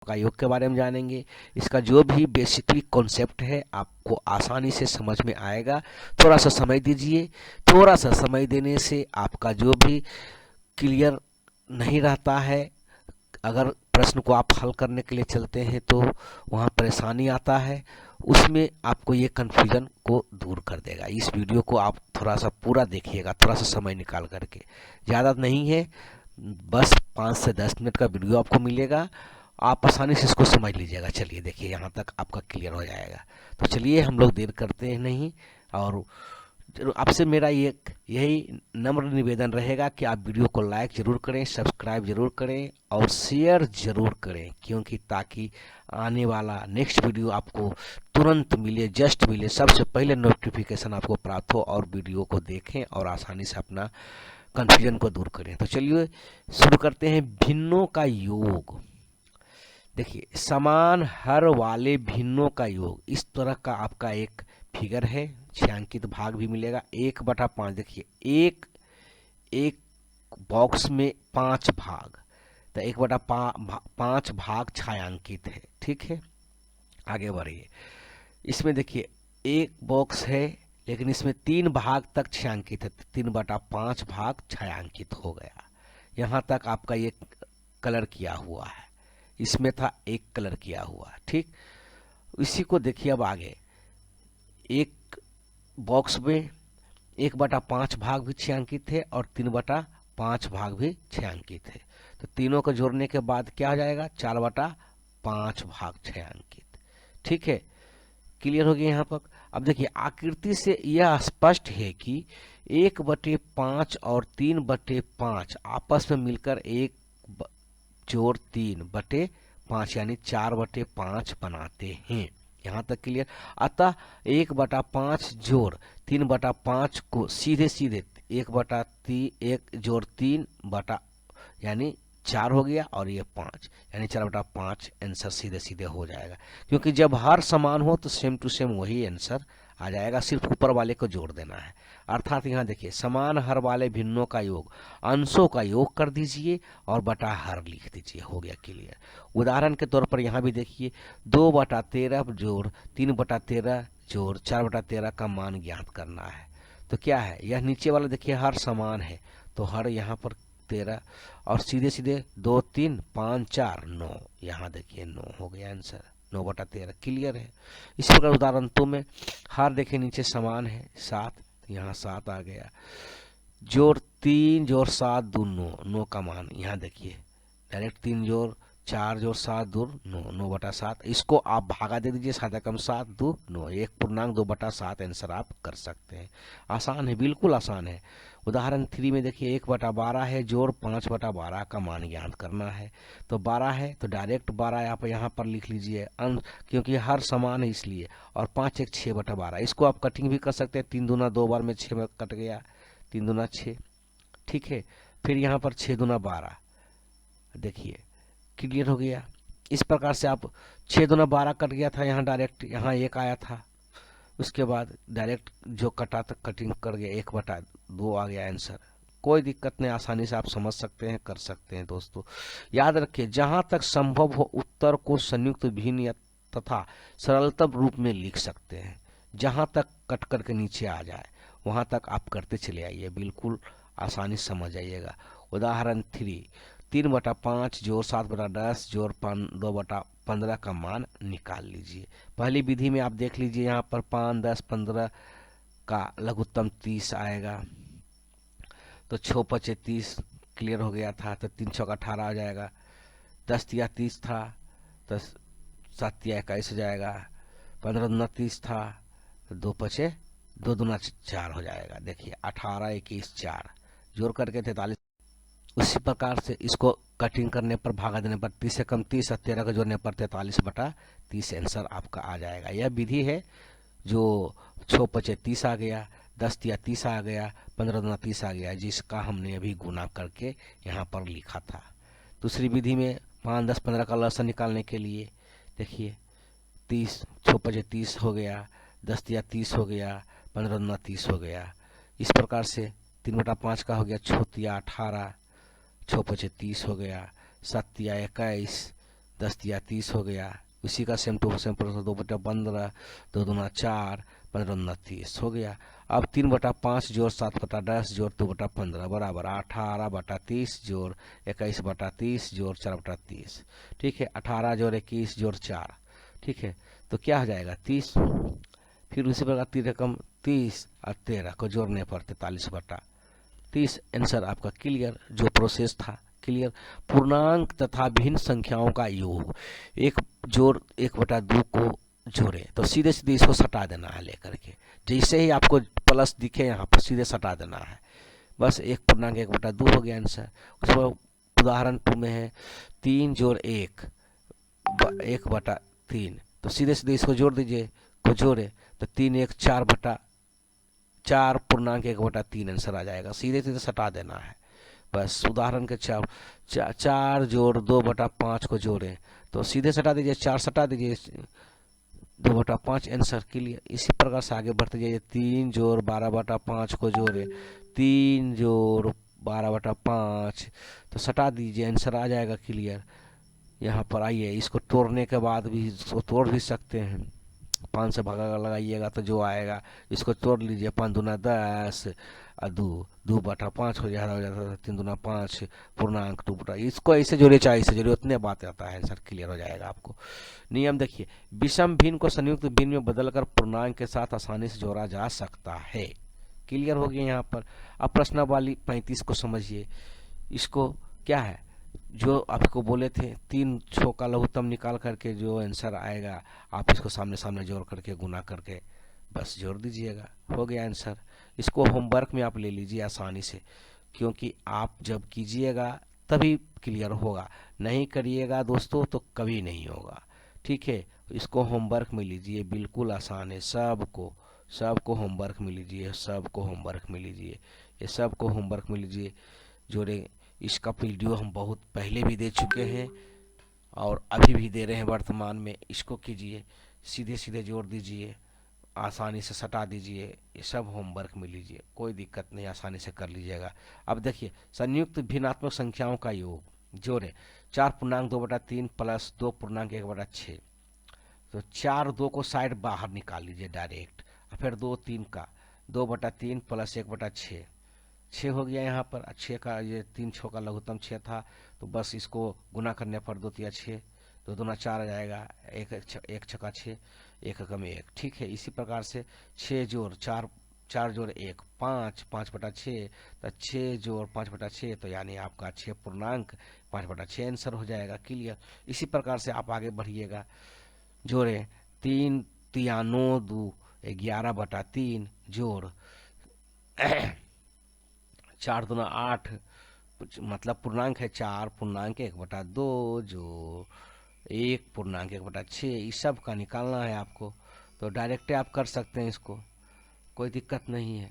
का योग के बारे में जानेंगे। इसका जो भी बेसिकली कॉन्सेप्ट है आपको आसानी से समझ में आएगा। थोड़ा सा समय दीजिए, थोड़ा सा समय देने से आपका जो भी क्लियर नहीं रहता है, अगर प्रश्न को आप हल करने के लिए चलते हैं तो वहाँ परेशानी आता है, उसमें आपको ये कन्फ्यूजन को दूर कर देगा। इस वीडियो को आप थोड़ा सा पूरा देखिएगा, थोड़ा सा समय निकाल करके, ज़्यादा नहीं है, बस 5 से 10 मिनट का वीडियो आपको मिलेगा, आप आसानी से इसको समझ लीजिएगा। चलिए देखिए, यहाँ तक आपका क्लियर हो जाएगा। तो चलिए हम लोग देर करते हैं नहीं, और आपसे मेरा यही नम्र निवेदन रहेगा कि आप वीडियो को लाइक जरूर करें, सब्सक्राइब जरूर करें और शेयर जरूर करें, क्योंकि ताकि आने वाला नेक्स्ट वीडियो आपको तुरंत मिले, जस्ट मिले, सबसे पहले नोटिफिकेशन आपको प्राप्त हो और वीडियो को देखें और आसानी से अपना कन्फ्यूजन को दूर करें। तो चलिए शुरू करते हैं। भिन्नों का योग। देखिए, समान हर वाले भिन्नों का योग, इस तरह का आपका एक फिगर है, छायांकित भाग भी मिलेगा 1/5। देखिए एक एक बॉक्स में 5 भाग, तो 1/5 भाग छायांकित है। ठीक है, आगे बढ़िए। इसमें देखिए एक बॉक्स है लेकिन इसमें 3 भाग तक छायांकित है, 3/5 भाग छायांकित हो गया। यहाँ तक आपका ये कलर किया हुआ है, इसमें था एक कलर किया हुआ। ठीक, इसी को देखिए अब आगे, एक बॉक्स में 1/5 भाग भी छायांकित है और 3/5 भाग भी छायांकित है, तो तीनों को जोड़ने के बाद क्या हो जाएगा, 4/5 भाग छायांकित। ठीक है, क्लियर हो गया यहाँ पर। अब देखिए आकृति से यह स्पष्ट है कि 1/5 और 3/5 आपस में मिलकर 1+3/5 यानी 4/5 बनाते हैं। यहाँ तक क्लियर। अतः 1/5 जोड़ 3/5 को सीधे सीधे 1 बटा यानी 4 हो गया, और ये 5 यानी 4/5 आंसर सीधे सीधे हो जाएगा, क्योंकि जब हर समान हो तो सेम टू सेम वही आंसर आ जाएगा, सिर्फ ऊपर वाले को जोड़ देना है। अर्थात यहाँ देखिए, समान हर वाले भिन्नों का योग, अंशों का योग कर दीजिए और बटा हर लिख दीजिए, हो गया क्लियर। उदाहरण के तौर पर यहाँ भी देखिए, 2/13 जोड़ 3/13 जोड़ 4/13 का मान ज्ञात करना है। तो क्या है, यह नीचे वाला देखिए हर समान है, तो हर यहाँ पर 13 और सीधे सीधे 2 3 5 4 9, यहाँ देखिए 9 हो गया आंसर, 9/13 क्लियर है। इसी प्रकार उदाहरण 2 में हर देखिए नीचे समान है 7, यहाँ 7 आ गया, जोड़ 3 जोड़ 7 2 9, 9 का मान यहाँ देखिए डायरेक्ट 3 जोड़ 4 जोड़ 7 2 9, 9/7। इसको आप भागा दे दीजिए, 7 कम 7 2 9, 1 पूर्णांक 2/7 आंसर आप कर सकते हैं। आसान है, बिल्कुल आसान है। उदाहरण 3 में देखिए 1/12 है, जोड़ 5/12 का मान ज्ञात करना है। तो 12 है तो डायरेक्ट 12 आप यहाँ पर लिख लीजिए, क्योंकि हर समान है इसलिए, और 5 1 6/12। इसको आप कटिंग भी कर सकते हैं, 3 दूना 2 बार में 6 में कट गया, 3 दूना 6। ठीक है, फिर यहाँ पर 6 दूना 12, देखिए क्लियर हो गया। इस प्रकार से आप 6 दूना 12 कट गया था, यहाँ डायरेक्ट यहाँ 1 आया था, उसके बाद डायरेक्ट जो कटा तक कटिंग कर गया, 1/2 आ गया आंसर। कोई दिक्कत नहीं, आसानी से आप समझ सकते हैं, कर सकते हैं। दोस्तों याद रखिए, जहां तक संभव हो उत्तर को संयुक्त भिन्न या तथा सरलतम रूप में लिख सकते हैं। जहां तक कट करके नीचे आ जाए वहां तक आप करते चले आइए, बिल्कुल आसानी से समझ आइएगा। उदाहरण 3, 3/5 जोड़ 7/10 जोड़ 2/15 का मान निकाल लीजिए। पहली विधि में आप देख लीजिए, यहाँ पर 5 10 15 का लघुत्तम 30 आएगा, तो 6×5 30 क्लियर हो गया था, तो 3×6 18 आ जाएगा। 10 तिया 30 था तो 7 तिया 21 हो जाएगा। 15 दूना 30 था तो 2×5 2 दूना 4 हो जाएगा। देखिए 18 21 4 जोड़ करके 43। उसी प्रकार से इसको कटिंग करने पर, भागा देने पर 30 से कम 30 और 13 को जोड़ने पर 43/30 आंसर आपका आ जाएगा। यह विधि है जो 6×5 30 आ गया, 10 तिया 30 आ गया, 15 दूना 30 आ गया, जिसका हमने अभी गुना करके यहाँ पर लिखा था। दूसरी विधि में 5 10 15 का लसन निकालने के लिए देखिए 30 6×5 30 हो गया, 10 तिया 30 हो गया, 15 दूना 30 हो गया। इस प्रकार से 3/5 का हो गया 6 तिया 18, 6×5 30 हो गया, 7 तिया 21, 10 दिया 30 हो गया। उसी का सेम टू सेम प्रोसेस 2/15, 2 दूना 4, 15 दूना 30 हो गया। अब 3/5 जोड़ 7/10 जोड़ 2/15 बराबर 18/30 जोड़ 21/30 जोड़ 4/30। ठीक है, 18 जोड़ 21 जोड़ 4। ठीक है, तो क्या हो जाएगा 30। फिर उसी प्रकार 3 रकम 30 और 13 को जोड़ने पर 43/30 आंसर आपका क्लियर। जो प्रोसेस था क्लियर। पूर्णांक तथा भिन्न संख्याओं का योग, एक जोड़ 1/2 को जोड़े तो सीधे सीधे इसको सटा देना है लेकर के। जैसे ही आपको प्लस दिखे यहाँ पर सीधे सटा देना है। बस 1 पूर्णांक 1/2 हो गया आंसर। उसमें उदाहरण 2 में है 3 जोड़ 1 1/3, तो सीधे सीधे इसको जोड़ दीजिए। को जोड़े तो 3 1 4 पूर्णांक 1/3 आंसर आ जाएगा। सीधे सीधे सटा देना है। बस उदाहरण के 4 जोड़ 2/5 को जोड़े तो सीधे सटा दीजिए, 4 सटा दीजिए, 2/5 आंसर क्लियर। इसी प्रकार से आगे बढ़ते जाइए। 3 जोड़ 12/5 को जोड़े 3 जोड़ 12/5 तो सटा दीजिए, आंसर आ जाएगा क्लियर। यहाँ पर आइए, इसको तोड़ने के बाद भी इसको तोड़ भी सकते हैं। 5 से भागा लगाइएगा तो जो आएगा इसको तोड़ लीजिए। 5 दूना 10 और 2/5 हो जाता है। 3 दूना 5 पूर्णांक 2 इसको ऐसे जोड़िए चाहे ऐसे जोड़िए, उतने बात आता है, आंसर क्लियर हो जाएगा आपको। नियम देखिए, विषम भिन्न को संयुक्त भिन्न में बदलकर पूर्णांक के साथ आसानी से जोड़ा जा सकता है। क्लियर हो गया यहाँ पर। अब प्रश्नावली 35 को समझिए। इसको क्या है, जो आपको बोले थे 3 छो का लघुत्तम निकाल करके जो आंसर आएगा आप इसको सामने सामने जोड़ करके गुना करके बस जोड़ दीजिएगा, हो गया आंसर। इसको होमवर्क में आप ले लीजिए आसानी से, क्योंकि आप जब कीजिएगा तभी क्लियर होगा, नहीं करिएगा दोस्तों तो कभी नहीं होगा। ठीक है, इसको होमवर्क में लीजिए, बिल्कुल आसान है। सबको होमवर्क में लीजिए, सबको होमवर्क में लीजिए, ये सबको होमवर्क में लीजिए। जोड़े इसका वीडियो हम बहुत पहले भी दे चुके हैं और अभी भी दे रहे हैं वर्तमान में। इसको कीजिए, सीधे सीधे जोड़ दीजिए, आसानी से सटा दीजिए। ये सब होमवर्क में लीजिए, कोई दिक्कत नहीं, आसानी से कर लीजिएगा। अब देखिए, संयुक्त भिन्नात्मक संख्याओं का योग जोड़े 4 पूर्णांक 2/3 प्लस 2 पूर्णांक 1/6। तो 4 2 को साइड बाहर निकाल लीजिए डायरेक्ट, और फिर 2 3 का 2/3 प्लस 1/6 6 हो गया यहाँ पर। 6 का ये 3 छो का लघुत्तम 6 था, तो बस इसको गुना करने पर 2 तिया 6, 2 दूना 4 आ जाएगा। 1 छका 6, 1 एकम 1। ठीक है, इसी प्रकार से 6 जोड़ 4 4 जोड़ 1 5 5/6, तो 6 जोड़ 5/6 तो यानी आपका 6 पूर्णांक 5/6 आंसर हो जाएगा क्लियर। इसी प्रकार से आप आगे बढ़िएगा। जोड़े 3 तिया 9 2 11/3 जोड़ 4 दूना 8, मतलब पूर्णांक है 4 पूर्णांक 1/2 जो 1 पूर्णांक 1/6। इस सब का निकालना है आपको, तो डायरेक्ट आप कर सकते हैं इसको, कोई दिक्कत नहीं है।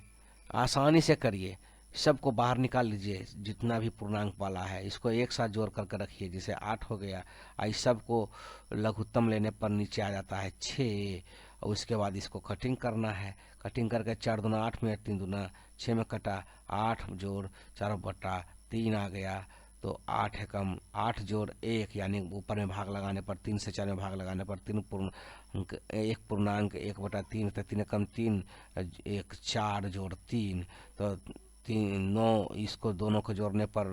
आसानी से करिए, सबको बाहर निकाल लीजिए जितना भी पूर्णांक वाला है, इसको एक साथ जोड़ करके रखिए। जैसे 8 हो गया, इस सबको लघुत्तम लेने पर नीचे आ जाता है 6, और उसके बाद इसको कटिंग करना है। कटिंग करके 4 दूना 8 में 3 दूना 6 में कटा, 8 जोड़ 4/3 आ गया। तो 8 एकम 8 जोड़ 1 यानी ऊपर में भाग लगाने पर 3 से 4 में भाग लगाने पर 3 पूर्णांक 1 पूर्णांक 1/3, तो 3 एकम 3 1 4 जोड़ 3 तो 3 9, इसको दोनों को जोड़ने पर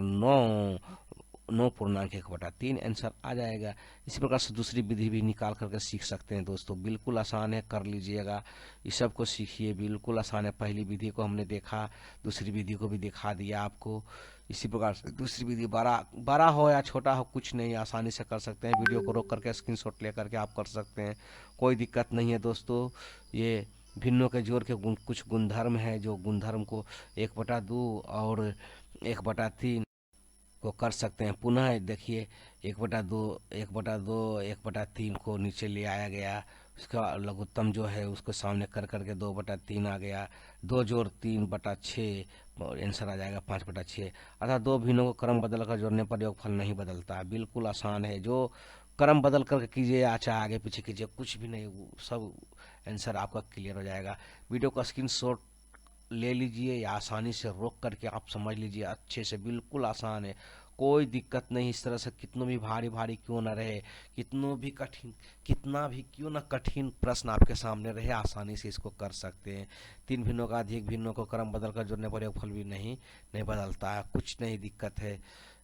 9 पूर्णांक 1/3 आंसर आ जाएगा। इसी प्रकार से दूसरी विधि भी निकाल करके सीख सकते हैं दोस्तों, बिल्कुल आसान है, कर लीजिएगा। इस सब को सीखिए, बिल्कुल आसान है। पहली विधि को हमने देखा, दूसरी विधि को भी दिखा दिया आपको। इसी प्रकार से दूसरी विधि बड़ा हो या छोटा हो कुछ नहीं, आसानी से कर सकते हैं। वीडियो को रोक करके स्क्रीनशॉट ले करके आप कर सकते हैं, कोई दिक्कत नहीं है दोस्तों। ये भिन्नों के जोड़ के कुछ गुणधर्म है, जो गुणधर्म को 1/2 और 1/3 को कर सकते हैं। पुनः देखिए 1/2 1/3 को नीचे ले आया गया, उसका लघुत्तम जो है उसको सामने कर करके 2/3 आ गया। 2 जोड़ 3/6 आंसर आ जाएगा 5/6। अर्थात दो भिन्नों को क्रम बदल कर जोड़ने पर योगफल नहीं बदलता। बिल्कुल आसान है, जो क्रम बदल करके कीजिए, अच्छा आगे पीछे कीजिए, कुछ भी नहीं, सब आंसर आपका क्लियर हो जाएगा। वीडियो का स्क्रीनशॉट ले लीजिए या आसानी से रोक करके आप समझ लीजिए अच्छे से, बिल्कुल आसान है, कोई दिक्कत नहीं। इस तरह से कितनों भी भारी भारी क्यों ना रहे, कितना भी क्यों ना कठिन प्रश्न आपके सामने रहे, आसानी से इसको कर सकते हैं। तीन भिन्नों का अधिक भिन्नों को क्रम बदल कर जोड़ने पर योगफल भी नहीं बदलता है, कुछ नहीं दिक्कत है।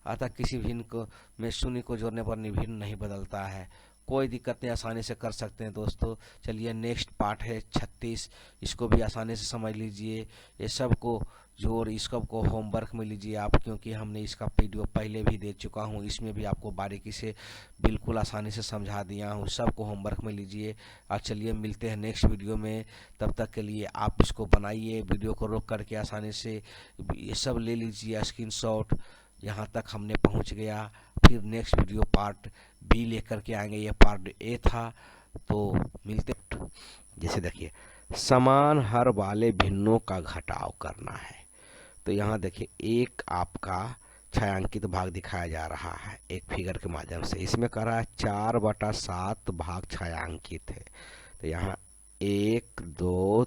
अतः किसी भिन्न को में शून्य को जोड़ने पर भिन्न नहीं बदलता है, कोई दिक्कत नहीं, आसानी से कर सकते हैं दोस्तों। चलिए नेक्स्ट पार्ट है 36, इसको भी आसानी से समझ लीजिए। ये सब को जोड़ इसको को होमवर्क में लीजिए आप, क्योंकि हमने इसका वीडियो पहले भी दे चुका हूँ, इसमें भी आपको बारीकी से बिल्कुल आसानी से समझा दिया हूँ। सबको होमवर्क में लीजिए और चलिए मिलते हैं नेक्स्ट वीडियो में। तब तक के लिए आप इसको बनाइए, वीडियो को रोक करके आसानी से ये सब ले लीजिए स्क्रीनशॉट। यहाँ तक हमने पहुँच गया, फिर नेक्स्ट वीडियो पार्ट बी लेकर के आएंगे। ये पार्ट ए था, तो मिलते। जैसे देखिए समान हर वाले भिन्नों का घटाव करना है, तो यहाँ देखिए एक आपका छायांकित भाग दिखाया जा रहा है एक फिगर के माध्यम से। इसमें कह रहा है 4/7 भाग छायांकित है, तो यहाँ 1 2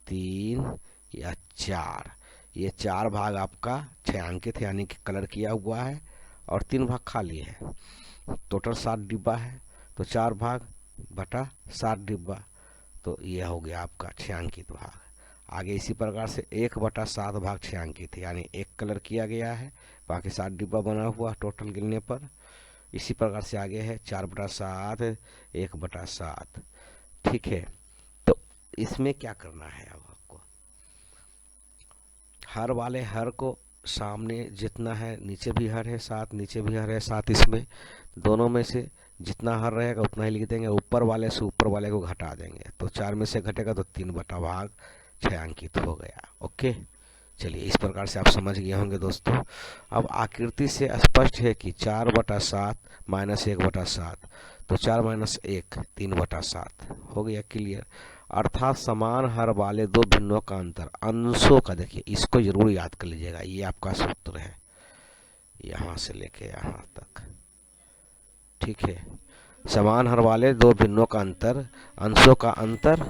3 या 4, ये 4 भाग आपका छायांकित है यानी कि कलर किया हुआ है, और 3 भाग खाली है। टोटल 7 डिब्बा है, तो 4 भाग बटा 7 डिब्बा, तो यह हो गया आपका छायांकित भाग। आगे इसी प्रकार से 1/7 भाग छायांकित है, यानी एक कलर किया गया है, बाकी 7 डिब्बा बना हुआ टोटल गिनने पर। इसी प्रकार से आगे है 4/7 1/7। ठीक है, तो इसमें क्या करना है अब आपको, हर वाले हर को सामने जितना है नीचे भी हर है 7, नीचे भी हर है 7, इसमें दोनों में से जितना हर रहेगा उतना ही लिख देंगे, ऊपर वाले से ऊपर वाले को घटा देंगे, तो 4 में से घटेगा तो 3 बटा भाग छायांकित हो गया। ओके, चलिए इस प्रकार से आप समझ गए होंगे दोस्तों। अब आकृति से स्पष्ट है कि 4/7 - 1/7, तो 4 - 1 3/7 हो गया क्लियर। अर्थात समान हर वाले दो भिन्नों का अंतर अंशों का, देखिए इसको जरूर याद कर लीजिएगा, ये आपका सूत्र है यहाँ से लेके यहाँ तक। ठीक है, समान हर वाले दो भिन्नों का अंतर अंशों का अंतर,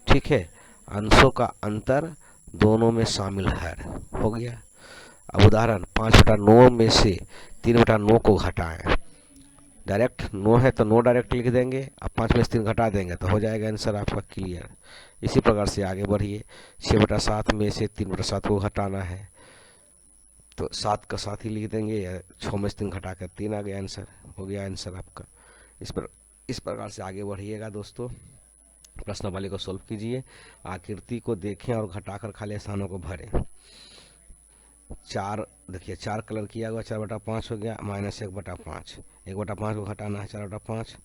ठीक है, अंशों का अंतर दोनों में शामिल हर हो गया। अब उदाहरण 5/9 में से 3/9 को घटाएं, डायरेक्ट 9 है तो 9 डायरेक्ट लिख देंगे, अब 5 में से 3 घटा देंगे तो हो जाएगा आंसर आपका क्लियर। इसी प्रकार से आगे बढ़िए, 6/7 में से 3/7 को घटाना है, तो 7 का 7 ही लिख देंगे, या 6 में से 3 घटा कर 3 आ गया आंसर, हो गया आंसर आपका। इस प्रकार से आगे बढ़िएगा दोस्तों, प्रश्न वाले को सोल्व कीजिए, आकृति को देखें और घटाकर खाली स्थानों को भरें। 4 देखिए 4 कलर किया हुआ, 4/5 हो गया, -1/5, 1/5 को घटाना है 4/5,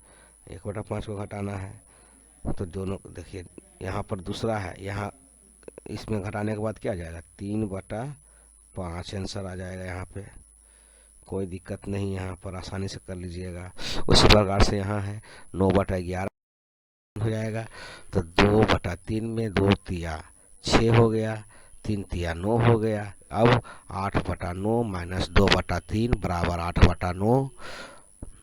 1/5 को घटाना है, तो दोनों देखिए यहाँ पर दूसरा है, यहाँ इसमें घटाने के बाद क्या आ जाएगा 3/5 आंसर आ जाएगा यहाँ पे, कोई दिक्कत नहीं, यहाँ पर आसानी से कर लीजिएगा। उसी प्रकार से यहाँ है 9/11 हो जाएगा, तो 2/3 में 2 तिया 6 हो गया, 3 तिया 9 हो गया। अब 8/9 - 2/3 बराबर 8/9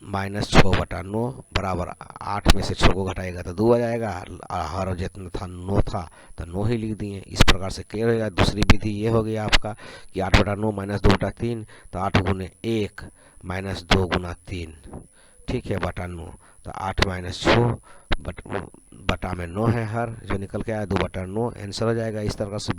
-6/9 बराबर 8 में से 6 को घटाएगा तो 2 आ जाएगा, हर जितना था 9 था तो 9 ही लिख दिए। इस प्रकार से क्लियर हो गया। दूसरी विधि ये हो गया आपका कि 8/9 - 2/3, तो 8 × 1 - 2 × 3, ठीक है, बटा 9, तो 8 - 6 बटा में 9 है हर, जो निकल के आया 2/9 आंसर हो जाएगा। इस तरह से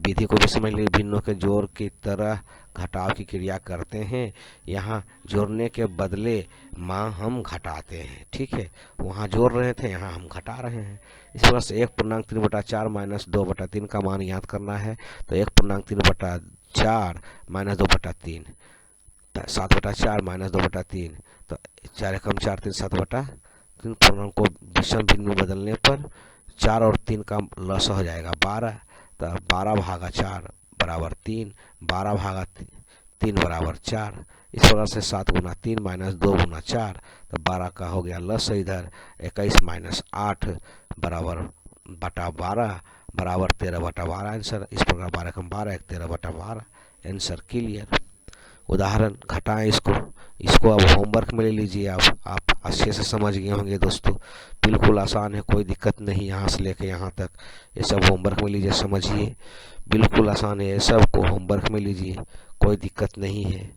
विधि को भी समझ लीजिए, भिन्नों के जोड़ की तरह घटाव की क्रिया करते हैं, यहाँ जोड़ने के बदले माँ हम घटाते हैं, ठीक है, वहाँ जोड़ रहे थे यहाँ हम घटा रहे हैं। इस प्रकार से 1.3/4 - 2/3 का मान याद करना है, तो 1.3/4 - 2/3, 7/4 - 2/3, तो 4 × 4 3 7/3 पूर्णांक को विषम भिन्न में बदलने पर 4 और 3 का लस हो जाएगा 12, तो 12/4 बराबर 3, 12/3 बराबर 4। इस प्रकार से 7 × 3 - 2 × 4, तो 12 का हो गया लस इधर, 21 - 8 बराबर बटा 12 बराबर 13/12 आंसर। इस प्रकार 12 × 12 13/12 आंसर क्लियर। उदाहरण घटाएं इसको अब होमवर्क में ले लीजिए, आप अच्छे से समझ गए होंगे दोस्तों, बिल्कुल आसान है, कोई दिक्कत नहीं, यहाँ से लेके यहाँ तक ये सब होमवर्क में लीजिए, समझिए बिल्कुल आसान है, ये सब को होमवर्क में लीजिए, कोई दिक्कत नहीं है।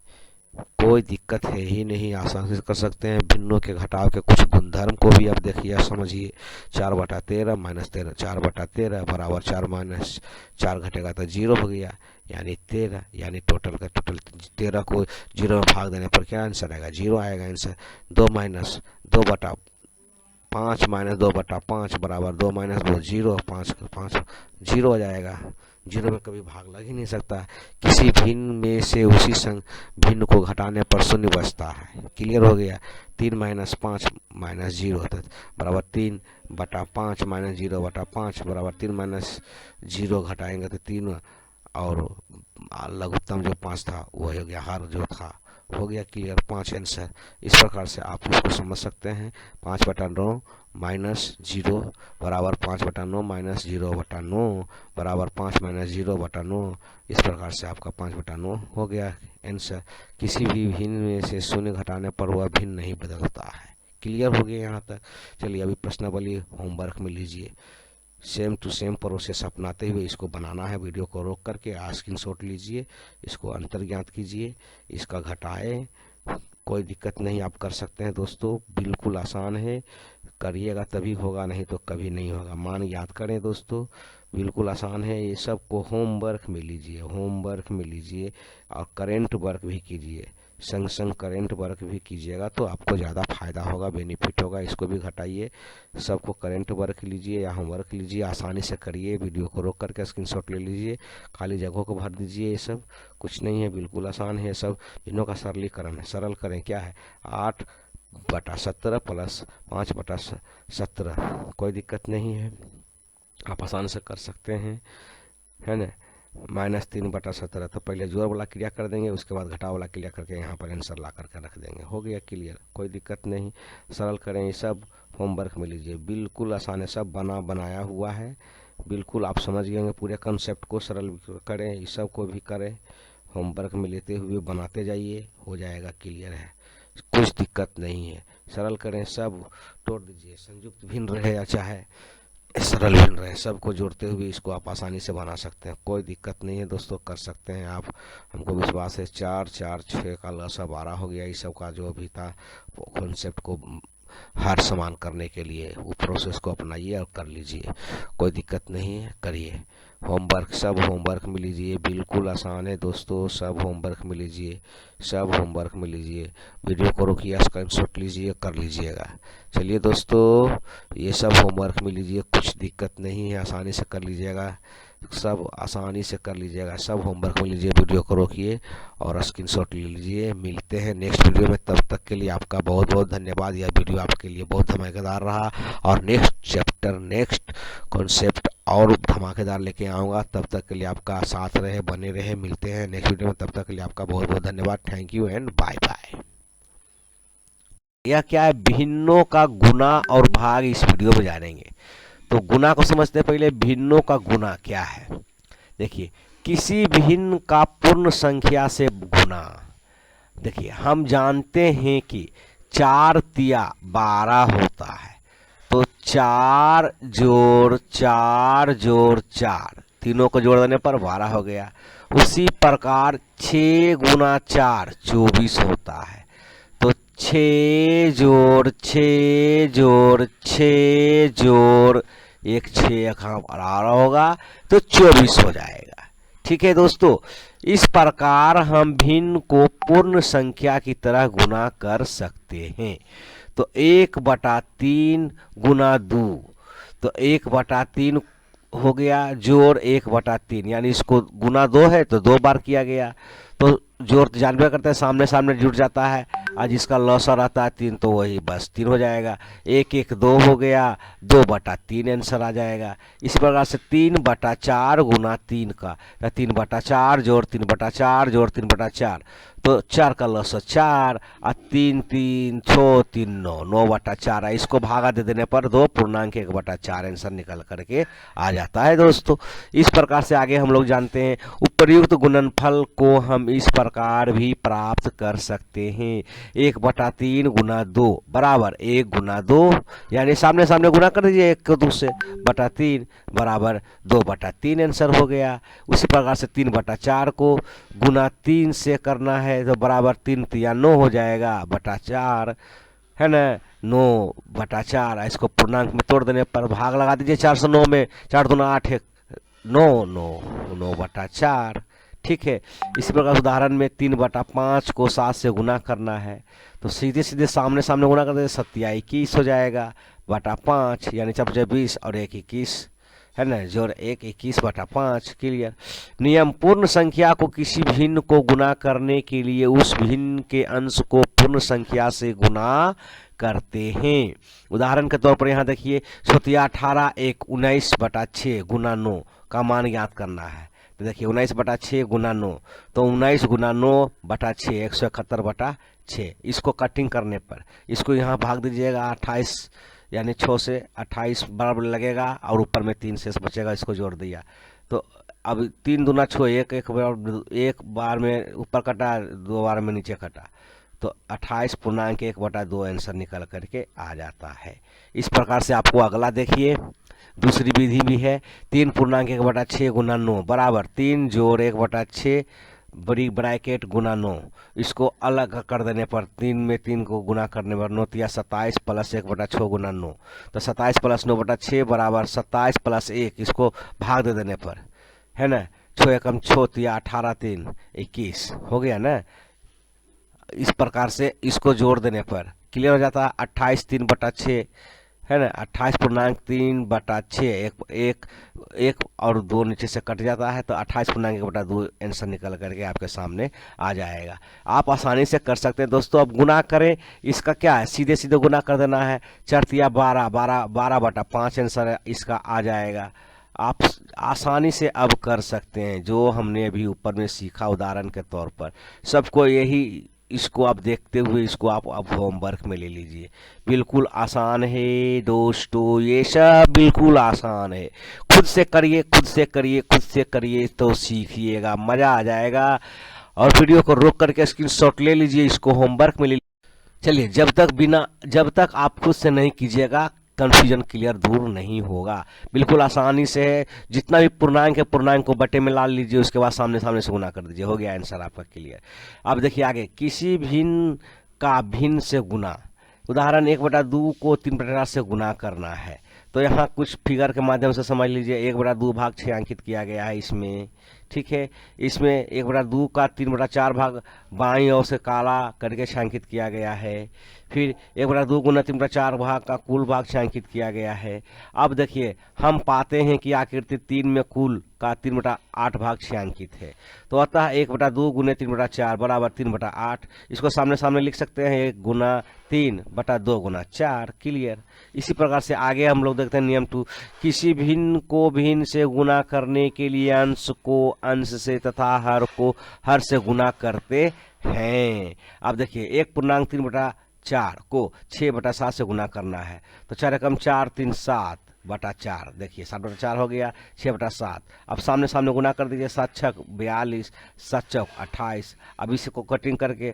कोई दिक्कत है ही नहीं, आसानी से कर सकते हैं। भिन्नों के घटाव के कुछ गुणधर्म को भी अब देखिए समझिए। 4/13 माइनस 13, 4/13 बराबर 4 माइनस 4 घटेगा तो 0 हो गया, यानी 13, यानी टोटल का टोटल 13 को 0 में भाग देने पर क्या आंसर आएगा, 0 आएगा आंसर। 2 माइनस 2/5 माइनस 2/5 बराबर 2 माइनस 2 0, 5 0 हो जाएगा। 0 में कभी भाग लग ही नहीं सकता। किसी भिन्न में से उसी संग भिन्न को घटाने पर शून्य बचता है। क्लियर हो गया। 3 माइनस 5 माइनस 0 होता है बराबर 3/5 माइनस 0/5 बराबर 3 माइनस 0 घटाएंगे तो 3, और लघुत्तम जो 5 था वो हो गया, हर जो था हो गया। Clear, 5 answer. इस प्रकार से आप इसको समझ सकते हैं। 5/9 माइनस 0 बराबर 5/9 माइनस 0/9 बराबर 5 माइनस 0/9। इस प्रकार से आपका 5/9 हो गया आंसर। किसी भी भिन्न में से शून्य घटाने पर वह भिन्न नहीं बदलता है। क्लियर हो गया यहाँ तक। चलिए अभी प्रश्नावली होमवर्क में लीजिए। सेम टू सेम प्रोसेस अपनाते हुए इसको बनाना है। वीडियो को रोक करके स्क्रीनशॉट लीजिए, इसको अंतर्ज्ञात कीजिए, इसका घटाएं। कोई दिक्कत नहीं, आप कर सकते हैं दोस्तों, बिल्कुल आसान है। करिएगा तभी होगा, नहीं तो कभी नहीं होगा। मान याद करें दोस्तों, बिल्कुल आसान है। ये सब को होमवर्क में लीजिए, होमवर्क में लीजिए, और करेंट वर्क भी कीजिए। संग संग करेंट वर्क भी कीजिएगा तो आपको ज़्यादा फायदा होगा, बेनिफिट होगा। इसको भी घटाइए, सबको करेंट वर्क लीजिए या होमवर्क लीजिए, आसानी से करिए। वीडियो को रोक करके स्क्रीनशॉट ले लीजिए, खाली जगहों को भर दीजिए। ये सब कुछ नहीं है, बिल्कुल आसान है सब। इन्हों का सरलीकरण है, सरल करें। क्या है, 8/17 प्लस 5/17, कोई दिक्कत नहीं है, आप आसान से कर सकते हैं, है ना। माइनस 3/17, तो पहले जोड़ वाला क्रिया कर देंगे, उसके बाद घटाव वाला क्रिया करके यहाँ पर आंसर ला करके रख देंगे। हो गया क्लियर, कोई दिक्कत नहीं। सरल करें, ये सब होमवर्क में लीजिए, बिल्कुल आसान है, सब बनाया हुआ है। बिल्कुल आप समझ गए पूरे कंसेप्ट को। सरल करें, ये सब को भी करें, होमवर्क में लेते हुए बनाते जाइए, हो जाएगा। क्लियर है, कुछ दिक्कत नहीं है। सरल करें, सब तोड़ दीजिए, संयुक्त भिन्न रहे या चाहे सरल भिन्न रहे, सबको जोड़ते हुए इसको आप आसानी से बना सकते हैं। कोई दिक्कत नहीं है दोस्तों, कर सकते हैं आप, हमको विश्वास है। 4 4 6 का लसा 12 हो गया। इस सब का जो भी था कॉन्सेप्ट को हर समान करने के लिए वो प्रोसेस को अपनाइए और कर लीजिए, कोई दिक्कत नहीं है, करिए। होमवर्क, सब होमवर्क में लीजिए, बिल्कुल आसान है दोस्तों। सब होमवर्क में लीजिए, सब होमवर्क में लीजिए। वीडियो को रोकिए, स्क्रीनशॉट लीजिए, कर लीजिएगा। चलिए दोस्तों, ये सब होमवर्क में लीजिए, कुछ दिक्कत नहीं है, आसानी से कर लीजिएगा, सब आसानी से कर लीजिएगा। सब होमवर्क में लीजिए, वीडियो को रोकिए और स्क्रीनशॉट ले लीजिए। मिलते हैं नेक्स्ट वीडियो में, तब तक के लिए आपका बहुत बहुत धन्यवाद। यह वीडियो आपके लिए बहुत धमाकेदार रहा, और नेक्स्ट चैप्टर, नेक्स्ट कॉन्सेप्ट और धमाकेदार लेके आऊँगा। तब तक के लिए आपका साथ रहे, बने रहे। मिलते हैं नेक्स्ट वीडियो में, तब तक के लिए आपका बहुत बहुत धन्यवाद। Thank you and bye bye. यह क्या है, भिन्नों का गुना और भाग इस वीडियो में जानेंगे। तो गुना को समझते हैं पहले, भिन्नों का गुना क्या है। देखिए, किसी भिन्न का पूर्ण संख्या से गुना। देखिए, हम जानते हैं कि 4 तिया 12 होता है, तो 4 जोड़ 4 जोड़ 4, तीनों को जोड़ देने पर 12 हो गया। उसी प्रकार 6 गुना 4 24 होता है, तो 6 जोड़ 6 जोड़ 6 जोड़ 1 6 18 होगा, तो 24 हो जाएगा। ठीक है दोस्तों, इस प्रकार हम भिन्न को पूर्ण संख्या की तरह गुना कर सकते हैं। तो 1/3 गुना 2, तो 1/3 हो गया, जोड़ 1/3, यानी इसको गुना 2 है तो 2 बार किया गया, तो जोड़ जानबे करते हैं, सामने सामने जुड़ जाता है, और जिसका लौसा रहता है 3, तो वही बस 3 हो जाएगा। 1 1 2 हो गया, 2/3 आंसर आ जाएगा। इसी प्रकार से 3/4 गुना 3 का, 3/4 जोड़ 3/4 जोड़ 3/4, तो 4 का लौसा 4, और 3 3 6 3 9, 9/4 है। इसको भागा दे देने पर 2.1/4 आंसर निकल करके आ जाता है दोस्तों। इस प्रकार से आगे हम लोग जानते हैं, उपर्युक्त गुणनफल को हम इस प्रकार भी प्राप्त कर सकते हैं। 1/3 गुना 2 बराबर 1 गुना 2, यानी सामने सामने गुना कर दीजिए 1 को 2 से, /3 बराबर 2/3 आंसर हो गया। उसी प्रकार से 3/4 को गुना 3 से करना है, है तो बराबर 3 तिया 9 हो जाएगा बटा 4, है ना, 9/4। इसको पूर्णांक में तोड़ देने पर भाग लगा दीजिए 409 में, 4 दूना 8 है 9, 9/4। ठीक है, इसी प्रकार उदाहरण में 3/5 को 7 से गुना करना है तो सीधे सीधे सामने सामने गुना कर देंगे, 7×21 हो जाएगा बटा 5, यानी 4×20 और 1 21, है ना, जोड़ 1 21/5। क्लियर। नियम, पूर्ण संख्या को किसी भिन्न को गुना करने के लिए उस भिन्न के अंश को पूर्ण संख्या से गुना करते हैं। उदाहरण के तौर पर यहाँ देखिए 18 1 19/6 गुना 9 का मान ज्ञात करना है। तो देखिए 19/6 गुना 9, तो 19 गुना 9/6 171/6। इसको कटिंग करने पर इसको यहाँ भाग दीजिएगा 28, यानी 6 से 28 बराबर लगेगा और ऊपर में 3 शेष बचेगा, इसको जोड़ दिया तो अब 3 दूना 6, एक बार में ऊपर कटा, 2 बार में नीचे कटा, तो 28.1/2 आंसर निकल करके आ जाता है। इस प्रकार से आपको अगला देखिए, दूसरी विधि भी है। 3.1/6 गुना 9 बराबर 3 जोड़ 1/6 बड़ी ब्रैकेट गुना 9। इसको अलग कर देने पर 3 में 3 को गुना करने पर 9 तिया 27 प्लस 1/6 गुना 9, तो 27 प्लस 9/6 बराबर 27 प्लस 1, इसको भाग दे देने पर, है ना, 6 एकम 6 तिया 18 3 21 हो गया ना। इस प्रकार से इसको जोड़ देने पर क्लियर हो जाता है 28 3/6, है ना, 28.3/6, एक और 2 नीचे से कट जाता है तो 28.1/2 आंसर निकल करके आपके सामने आ जाएगा। आप आसानी से कर सकते हैं दोस्तों। अब गुना करें, इसका क्या है, सीधे सीधे गुना कर देना है, 4 तिया 12 12/5 आंसर इसका आ जाएगा। आप आसानी से अब कर सकते हैं जो हमने अभी ऊपर में सीखा उदाहरण के तौर पर। सबको यही, इसको आप देखते हुए इसको आप होमवर्क में ले लीजिए। बिल्कुल आसान है दोस्तों, ये सब बिल्कुल आसान है। खुद से करिए, खुद से करिए, खुद से करिए तो सीखिएगा, मज़ा आ जाएगा। और वीडियो को रोक करके स्क्रीनशॉट ले लीजिए, इसको होमवर्क में ले। चलिए, जब तक आप खुद से नहीं कीजिएगा कन्फ्यूजन क्लियर दूर नहीं होगा। बिल्कुल आसानी से है, जितना भी पूर्णांक है पूर्णांक को बटे में ला लीजिए, उसके बाद सामने सामने से गुना कर दीजिए, हो गया आंसर आपका क्लियर। अब देखिए आगे, किसी भिन्न का भिन्न से गुना। उदाहरण 1/2 को 3/4 से गुना करना है तो यहाँ कुछ फिगर के माध्यम से समझ लीजिए। 1/2 भाग 6 अंकित किया गया है इसमें, ठीक है। इसमें 1/2 का 3/4 भाग बाईं ओर से काला करके छांकित किया गया है। फिर 1/2 गुना 3/4 भाग का कुल भाग छांकित किया गया है। अब देखिए हम पाते हैं कि आकृति 3 में कुल का 3/8 भाग छांकित है, तो अतः 1/2 गुने 3/4 बराबर 3/8। इसको सामने सामने लिख सकते हैं, 1 गुना 3/2 गुना 4। क्लियर। इसी प्रकार से आगे हम लोग देखते हैं नियम 2, किसी भिन्न को भिन्न से गुना करने के लिए अंश को अंश से तथा हर को हर से गुना करते हैं। अब देखिए 1.3/4 को 6/7 से गुना करना है तो 4 एकम 4 3 7/4, देखिए 7/4 हो गया, 6/7। अब सामने सामने गुना कर दीजिए, 7 6 42, 7 चौक 28। अब इसको कटिंग करके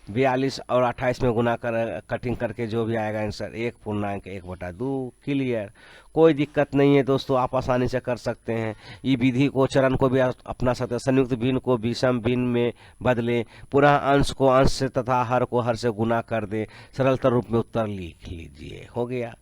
42 और 28 में गुना कर कटिंग करके जो भी आएगा आंसर 1.1/2। क्लियर। कोई दिक्कत नहीं है दोस्तों, आप आसानी से कर सकते हैं। ये विधि को चरण को भी आप अपना सकते हैं। संयुक्त भिन्न को विषम भिन्न में बदलें, पुनः अंश को अंश से तथा हर को हर से गुना कर दें, सरलतर रूप में उत्तर लिख लीजिए, हो गया।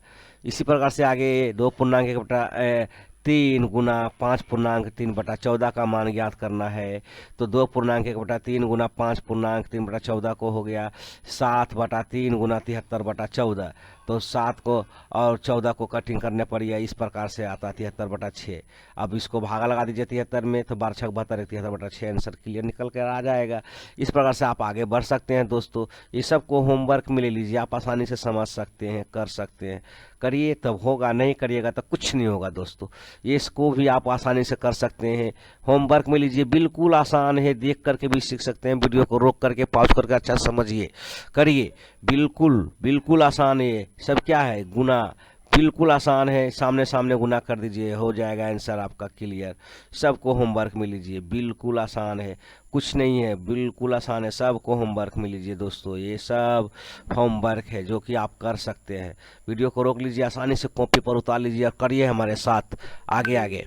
इसी प्रकार से आगे 2.1/3 गुना 5.3/14 का मान ज्ञात करना है तो 2.1/3 गुना 5.3/14 को हो गया 7/3 गुना 73/14। तो 7 को और 14 को कटिंग करने पर यह इस प्रकार से आता है 73/6। अब इसको भागा लगा दीजिए 73 में तो 12 6 72, 73/6 आंसर क्लियर निकल कर आ जाएगा। इस प्रकार से आप आगे बढ़ सकते हैं दोस्तों। ये सबको होमवर्क में ले लीजिए, आप आसानी से समझ सकते हैं, कर सकते हैं। करिए तब होगा, नहीं करिएगा तो कुछ नहीं होगा दोस्तों। ये इसको भी आप आसानी से कर सकते हैं, होमवर्क में लीजिए। बिल्कुल आसान है, देख करके भी सीख सकते हैं। वीडियो को रोक करके पॉज करके अच्छा समझिए, करिए। बिल्कुल बिल्कुल आसान है। सब क्या है, गुना बिल्कुल आसान है, सामने सामने गुना कर दीजिए, हो जाएगा आंसर आपका क्लियर। सबको होमवर्क में लीजिए, बिल्कुल आसान है, कुछ नहीं है, बिल्कुल आसान है। सबको होमवर्क में लीजिए दोस्तों, ये सब होमवर्क है जो कि आप कर सकते हैं। वीडियो को रोक लीजिए, आसानी से कॉपी पर उतार लीजिए और करिए हमारे साथ आगे आगे,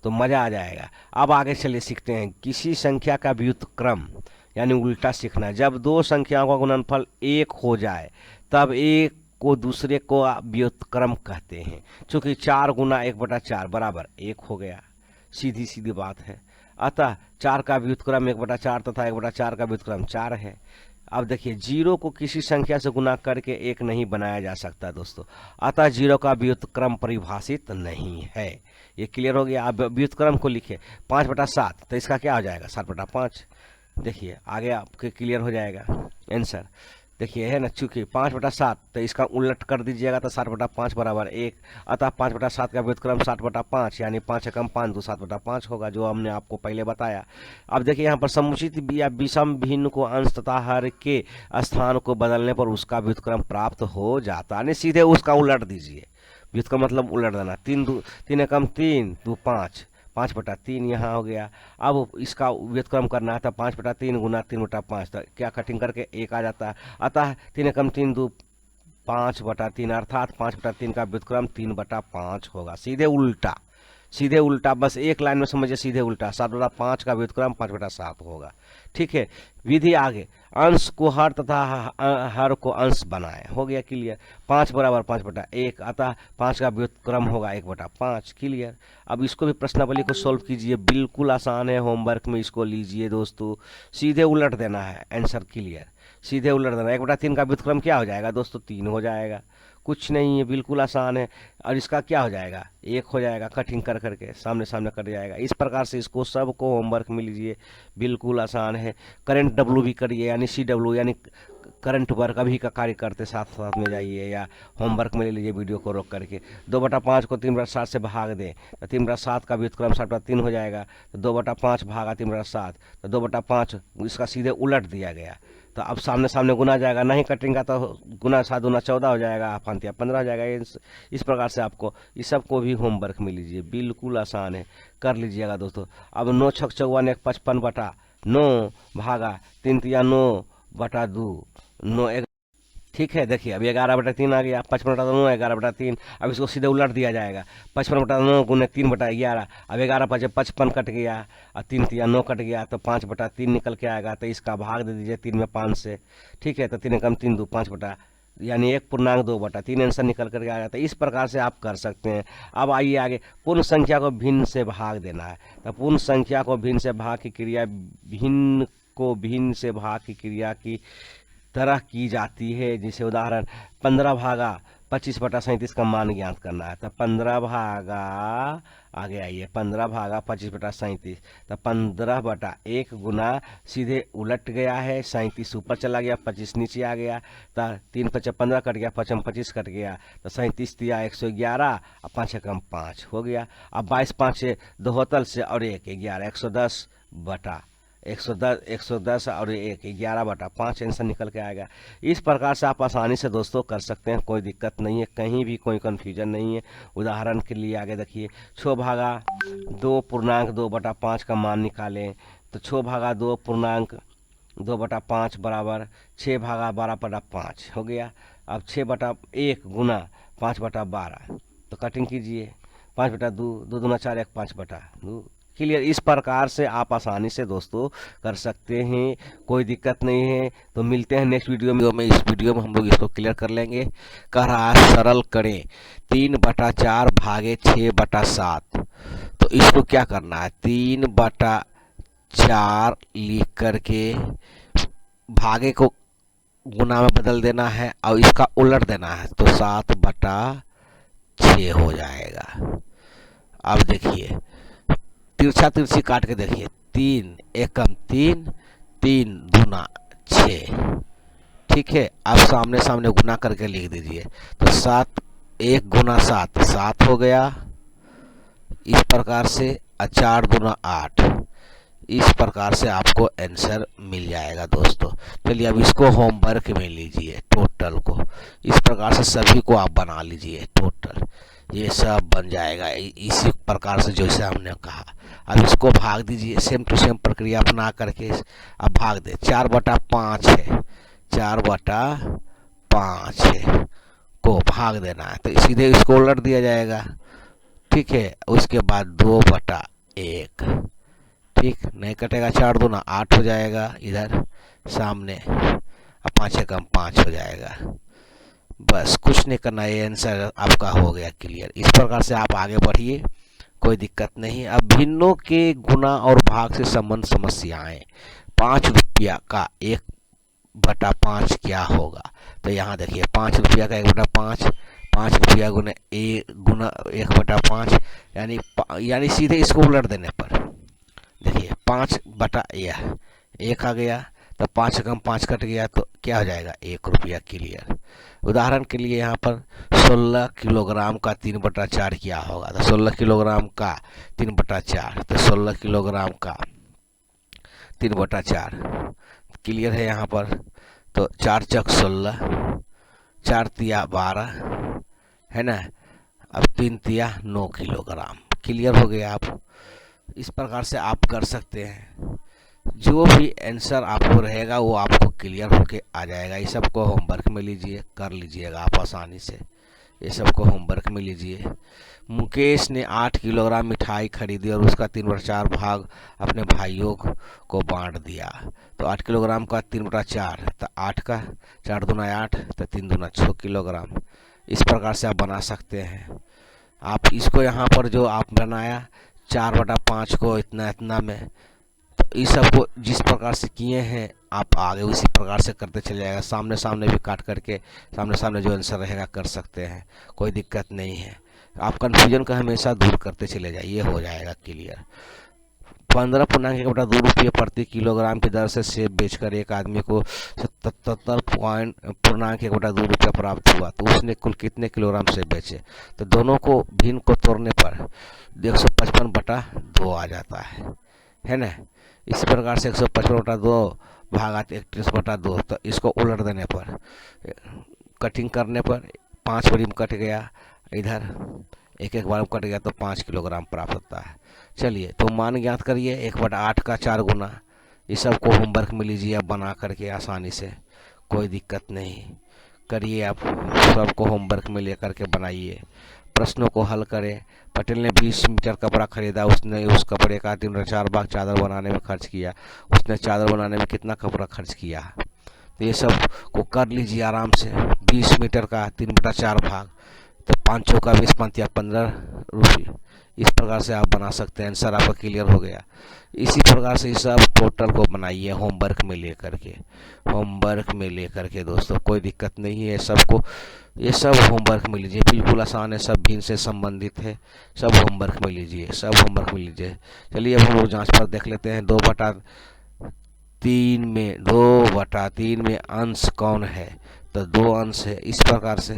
तो मज़ा आ जाएगा। अब आगे चलिए सीखते हैं किसी संख्या का व्युत्क्रम यानी उल्टा सीखना है। जब दो संख्याओं का गुणनफल 1 हो जाए तब एक को दूसरे को व्युत्क्रम कहते हैं। चूंकि 4 गुना 1/4 बराबर 1 हो गया, सीधी सीधी बात है। अतः 4 का व्युत्क्रम 1/4 तथा 1/4 का व्युत्क्रम 4 है। अब देखिए, 0 को किसी संख्या से गुना करके 1 नहीं बनाया जा सकता दोस्तों, अतः 0 का व्युत्क्रम परिभाषित नहीं है। ये क्लियर हो गया। अब व्युत्क्रम को लिखे 5/7, तो इसका क्या हो जाएगा 7/5। देखिए आगे आपके क्लियर हो जाएगा आंसर। देखिए है ना, चूंकि 5/7 तो इसका उलट कर दीजिएगा तो 7/5 बराबर 1, अतः 5/7 का व्युत्क्रम 7/5 यानी 5 एकम 5 2 7/5 होगा, जो हमने आपको पहले बताया। अब देखिए यहाँ पर समुचित या विषम भिन्न को अंश तथा हर के स्थान को बदलने पर उसका व्युत्क्रम प्राप्त हो जाता है। सीधे उसका उलट दीजिए, व्युत्क्रम मतलब उलट देना। 3 एकम 3 2 5, 5/3 यहाँ हो गया। अब इसका व्युत्क्रम करना है तो 5/3 गुना 3/5, तो क्या कटिंग करके 1 आ जाता है। अतः 3 एकम 3 2 5/3 अर्थात 5/3 का व्युत्क्रम 3/5 होगा। सीधे उल्टा, सीधे उल्टा, बस एक लाइन में समझिए, सीधे उल्टा। 7/5 का व्युत्क्रम 5/7 होगा। ठीक है, विधि आगे। अंश को हर तथा हर को अंश बनाए, हो गया क्लियर। 5 बराबर 5/1, अतः 5 का व्युत्क्रम होगा 1/5, क्लियर। अब इसको भी प्रश्नावली को सॉल्व कीजिए, बिल्कुल आसान है, होमवर्क में इसको लीजिए दोस्तों। सीधे उलट देना है, आंसर क्लियर, सीधे उलट देना। 1/3 का व्युत्क्रम क्या हो जाएगा दोस्तों 3 हो जाएगा, कुछ नहीं है, बिल्कुल आसान है। और इसका क्या हो जाएगा 1 हो जाएगा, कटिंग कर करके सामने सामने कट जाएगा। इस प्रकार से इसको सबको होमवर्क में लीजिए, बिल्कुल आसान है। करंट डब्लू भी करिए, यानी CW यानी करंट वर्क अभी का कार्य करते साथ साथ में जाइए, या होमवर्क में ले लीजिए वीडियो को रोक करके। 2/5 को 3/7 से भाग दें तो 3/7 का व्युत्क्रम 7/3 हो जाएगा। तो 2/5 भागा 3/7, तो 2/5 इसका सीधे उलट दिया गया। तो अब सामने सामने गुना जाएगा, नहीं कटेंगे तो गुना 7 गुना 14 हो जाएगा, 15 हो जाएगा। इस प्रकार से आपको इस सब को भी होमवर्क में लीजिए, बिल्कुल आसान है, कर लीजिएगा दोस्तों। अब 9 छक चौवन 55/9 भागा 3 तिया 9/2 9 1। ठीक है, देखिए अभी 11/3 आ गया, 55/9 11/3। अब इसको सीधे उलट दिया जाएगा, 55/9 गुने 3/11। अब 11 5 55 कट गया और 3 तिया 9 कट गया, तो 5/3 निकल के आएगा। तो इसका भाग दे दीजिए 3 में 5 से। ठीक है, तो 3 एकम 3 2 5 यानी 1.2/3 आंसर निकल करके आ जाता है। इस प्रकार से आप कर सकते हैं। अब आइए आगे, पूर्ण संख्या को भिन्न से भाग देना है। तो पूर्ण संख्या को भिन्न से भाग की क्रिया भिन्न को भिन्न से भाग की क्रिया की तरह की जाती है। जैसे उदाहरण 15 भागा 25/37 का मान ज्ञात करना है। तो 15 भागा, आगे आइए, 15 भागा 25/37, तो 15/1 गुना सीधे उलट गया है, 37 ऊपर चला गया, 25 नीचे आ गया। तो 3 5 15 कट गया, 5 25 कट गया, तो 37 दिया 111 और 5 एकम 5 हो गया। अब 22 5 से 2 होतल से और 1 11 110 और 1 11/5 आंसर निकल के आएगा। इस प्रकार से आप आसानी से दोस्तों कर सकते हैं, कोई दिक्कत नहीं है, कहीं भी कोई कन्फ्यूजन नहीं है। उदाहरण के लिए आगे देखिए, 6 भागा 2.2/5 का मान निकालें। तो 6 भागा 2.2/5 बराबर 6 भागा 12/5 हो गया। अब 6/1 गुना 5/12, तो कटिंग कीजिए, 5/2 2 दूना 4 1 5/2, क्लियर। इस प्रकार से आप आसानी से दोस्तों कर सकते हैं, कोई दिक्कत नहीं है। तो मिलते हैं नेक्स्ट वीडियो में। इस वीडियो में हम लोग इसको क्लियर कर लेंगे। कह रहा है सरल करें 3/4 भागे 6/7। तो इसको क्या करना है, 3/4 लिख करके भागे को गुना में बदल देना है और इसका उलट देना है, तो 7/6 हो जाएगा। अब देखिए, तिरछा तिरछी काट के देखिए, 3 एकम 3 3 दूना 6। ठीक है, अब सामने सामने गुना करके लिख दीजिए। तो 7 1 गुना 7 7 हो गया, इस प्रकार से। 4 दूना 8, इस प्रकार से आपको आंसर मिल जाएगा दोस्तों। चलिए अब इसको होमवर्क में लीजिए, टोटल को इस प्रकार से सभी को आप बना लीजिए टोटल, ये सब बन जाएगा इसी प्रकार से जैसे हमने कहा। अब इसको भाग दीजिए, सेम टू सेम प्रक्रिया अपना करके अब भाग दे। 4/5 है, 4/5 है को भाग देना है, तो सीधे इसको उलट दिया जाएगा। ठीक है, उसके बाद 2/1, ठीक। ठीक, नहीं कटेगा, 4 दूना 8 हो जाएगा इधर सामने, अब 5 कम 5 हो जाएगा। बस कुछ नहीं करना, ये आंसर आपका हो गया क्लियर। इस प्रकार से आप आगे बढ़िए, कोई दिक्कत नहीं। अब भिन्नों के गुना और भाग से संबंध समस्याएं। 5 रुपया का 1/5 क्या होगा? तो यहाँ देखिए 5 रुपया का 1/5, 5 रुपया गुना 1/5, यानी सीधे इसको उलट देने पर देखिए 5 बटा यह 1 आ गया, तो 5 कम 5 कट गया, तो क्या हो जाएगा? 1 रुपया क्लियर। उदाहरण के लिए यहाँ पर 16 किलोग्राम का 3/4 क्या होगा? तो 16 किलोग्राम का 3/4, तो 16 किलोग्राम का 3/4 क्लियर है यहाँ पर। तो 4 चक 16, 4 तिया 12 है ना, अब 3 तिया 9 किलोग्राम। क्लियर हो गया आप। इस प्रकार से आप कर सकते हैं। जो भी आंसर आपको रहेगा वो आपको क्लियर होके आ जाएगा। ये सबको होमवर्क में लीजिए, कर लीजिएगा आप आसानी से। ये सबको होमवर्क में लीजिए। मुकेश ने 8 किलोग्राम मिठाई खरीदी और उसका 3/4 भाग अपने भाइयों को बांट दिया। तो 8 किलोग्राम का 3/4, तो 8 का 4 दूना 8, तो 3 दूना 6 किलोग्राम। इस प्रकार से आप बना सकते हैं। आप इसको यहाँ पर जो आप बनाया 4/5 को इतना इतना में, तो इस सबको जिस प्रकार से किए हैं आप आगे उसी प्रकार से करते चले जाएगा। सामने सामने भी काट करके सामने सामने जो आंसर रहेगा कर सकते हैं, कोई दिक्कत नहीं है। आप कन्फ्यूजन का हमेशा दूर करते चले जाइए, हो जाएगा क्लियर। 15.2 रुपये प्रति किलोग्राम की दर से सेब बेचकर एक आदमी को 77.2 रुपया प्राप्त हुआ, तो उसने कुल कितने किलोग्राम सेब बेचे? तो दोनों को भिन्न को तोड़ने पर 155/2 आ जाता है ना। इस प्रकार से 155/2 भागा 31/2, तो इसको उलट देने पर कटिंग करने पर 5 बारी में कट गया, इधर एक बार में कट गया, तो 5 किलोग्राम प्राप्त होता है। चलिए तो मान ज्ञात करिए 1/8 का 4 गुना। इस सबको होमवर्क में लीजिए आप बना करके आसानी से, कोई दिक्कत नहीं। करिए आप सबको होमवर्क में लेकर के बनाइए, प्रश्नों को हल करें। पटेल ने 20 मीटर कपड़ा खरीदा, उसने उस कपड़े का 3/4 भाग चादर बनाने में खर्च किया। उसने चादर बनाने में कितना कपड़ा खर्च किया? तो ये सब को कर लीजिए आराम से। 20 मीटर का 3/4 भाग, तो 5 चौका 20, 5 या 15 रुपये। इस प्रकार से आप बना सकते हैं। आंसर आपका क्लियर हो गया। इसी प्रकार से सब टोटल को बनाइए होमवर्क में लेकर के दोस्तों, कोई दिक्कत नहीं है। सबको ये सब होमवर्क में लीजिए, बिल्कुल आसान है, सब भिन्न से संबंधित है। सब होमवर्क में लीजिए। चलिए अब हम लोग जांच पर देख लेते हैं। 2/3 में अंश कौन है? तो 2 अंश है। इस प्रकार से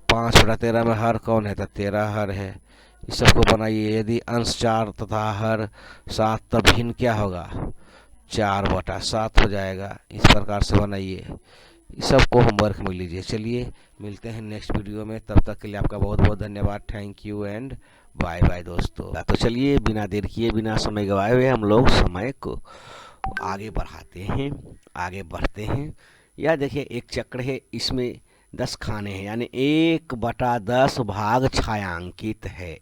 5/13 में हर कौन है? तो 13 हर है। इस सबको बनाइए। यदि अंश 4 तथा हर 7, तब भिन्न क्या होगा? 4/7 हो जाएगा। इस प्रकार से बनाइए। इस सबको होमवर्क में लीजिए। चलिए मिलते हैं नेक्स्ट वीडियो में, तब तक के लिए आपका बहुत बहुत धन्यवाद। Thank you and bye bye दोस्तों। तो चलिए बिना देर किए, बिना समय गवाए हुए हम लोग समय को आगे बढ़ते हैं। यह देखिए एक चक्र है, इसमें 10 खाने हैं, यानी 1/10 भाग छायांकित है।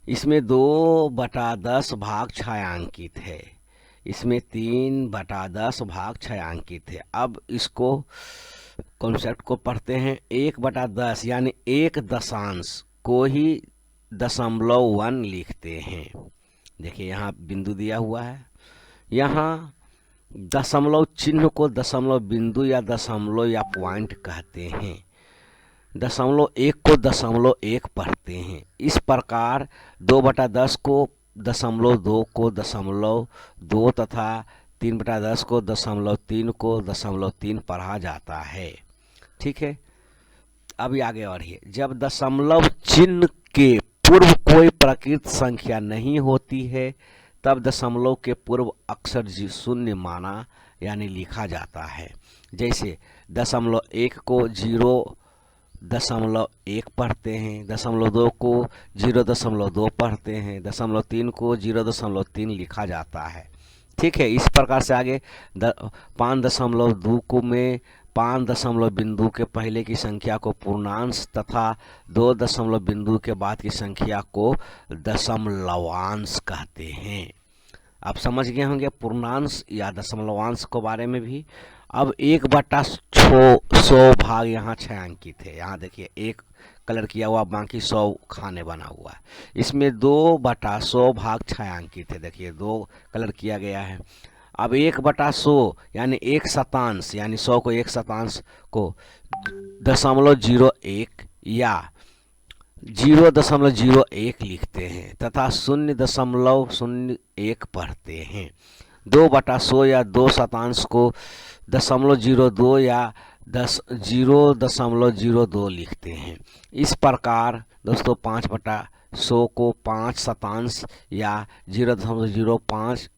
इसमें 2/10 भाग छायांकित है। इसमें 3/10 भाग छायांकित है। अब इसको कॉन्सेप्ट को पढ़ते हैं। 1/10 यानी 1 दशांश को ही 0.1 लिखते हैं। देखिए यहाँ बिंदु दिया हुआ है, यहाँ दशमलव चिन्ह को दशमलव बिंदु या दशमलव या पॉइंट कहते हैं। 0.1 को 0.1 पढ़ते हैं। इस प्रकार 2/10 को 0.2 को 0.2 तथा 3/10 को 0.3 को 0.3 पढ़ा जाता है। ठीक है, अभी आगे बढ़िए। जब दशमलव चिन्ह के पूर्व कोई प्रकृत संख्या नहीं होती है, तब दशमलव के पूर्व अक्षर 0 माना यानी लिखा जाता है। जैसे 0.1 को 0.1 पढ़ते हैं, 0.2 को 0.2 पढ़ते हैं, 0.3 को 0.3 लिखा जाता है। ठीक है, इस प्रकार से आगे 5.2 को में 5 दशमलव बिंदु के पहले की संख्या को पूर्णांश तथा 2 दशमलव बिंदु के बाद की संख्या को दशमलवांश कहते हैं। आप समझ गए होंगे पूर्णांश या दशमलवांश के बारे में भी। अब 1/100 भाग यहाँ छायांकित है। यहाँ देखिए एक कलर किया हुआ, बाकी 100 खाने बना हुआ है। इसमें 2/100 भाग छायांकित है। देखिए 2 कलर किया गया है। अब 1/100 यानी 1 शतांश, यानी 100 को 1 शतांश को 0.01 या 0.01 लिखते हैं तथा 0.01 पढ़ते हैं। 2/100 या 2 शतांश को 0.02 या 0.02 लिखते हैं। इस प्रकार दोस्तों 5/100 को 5 शतांश या 0.05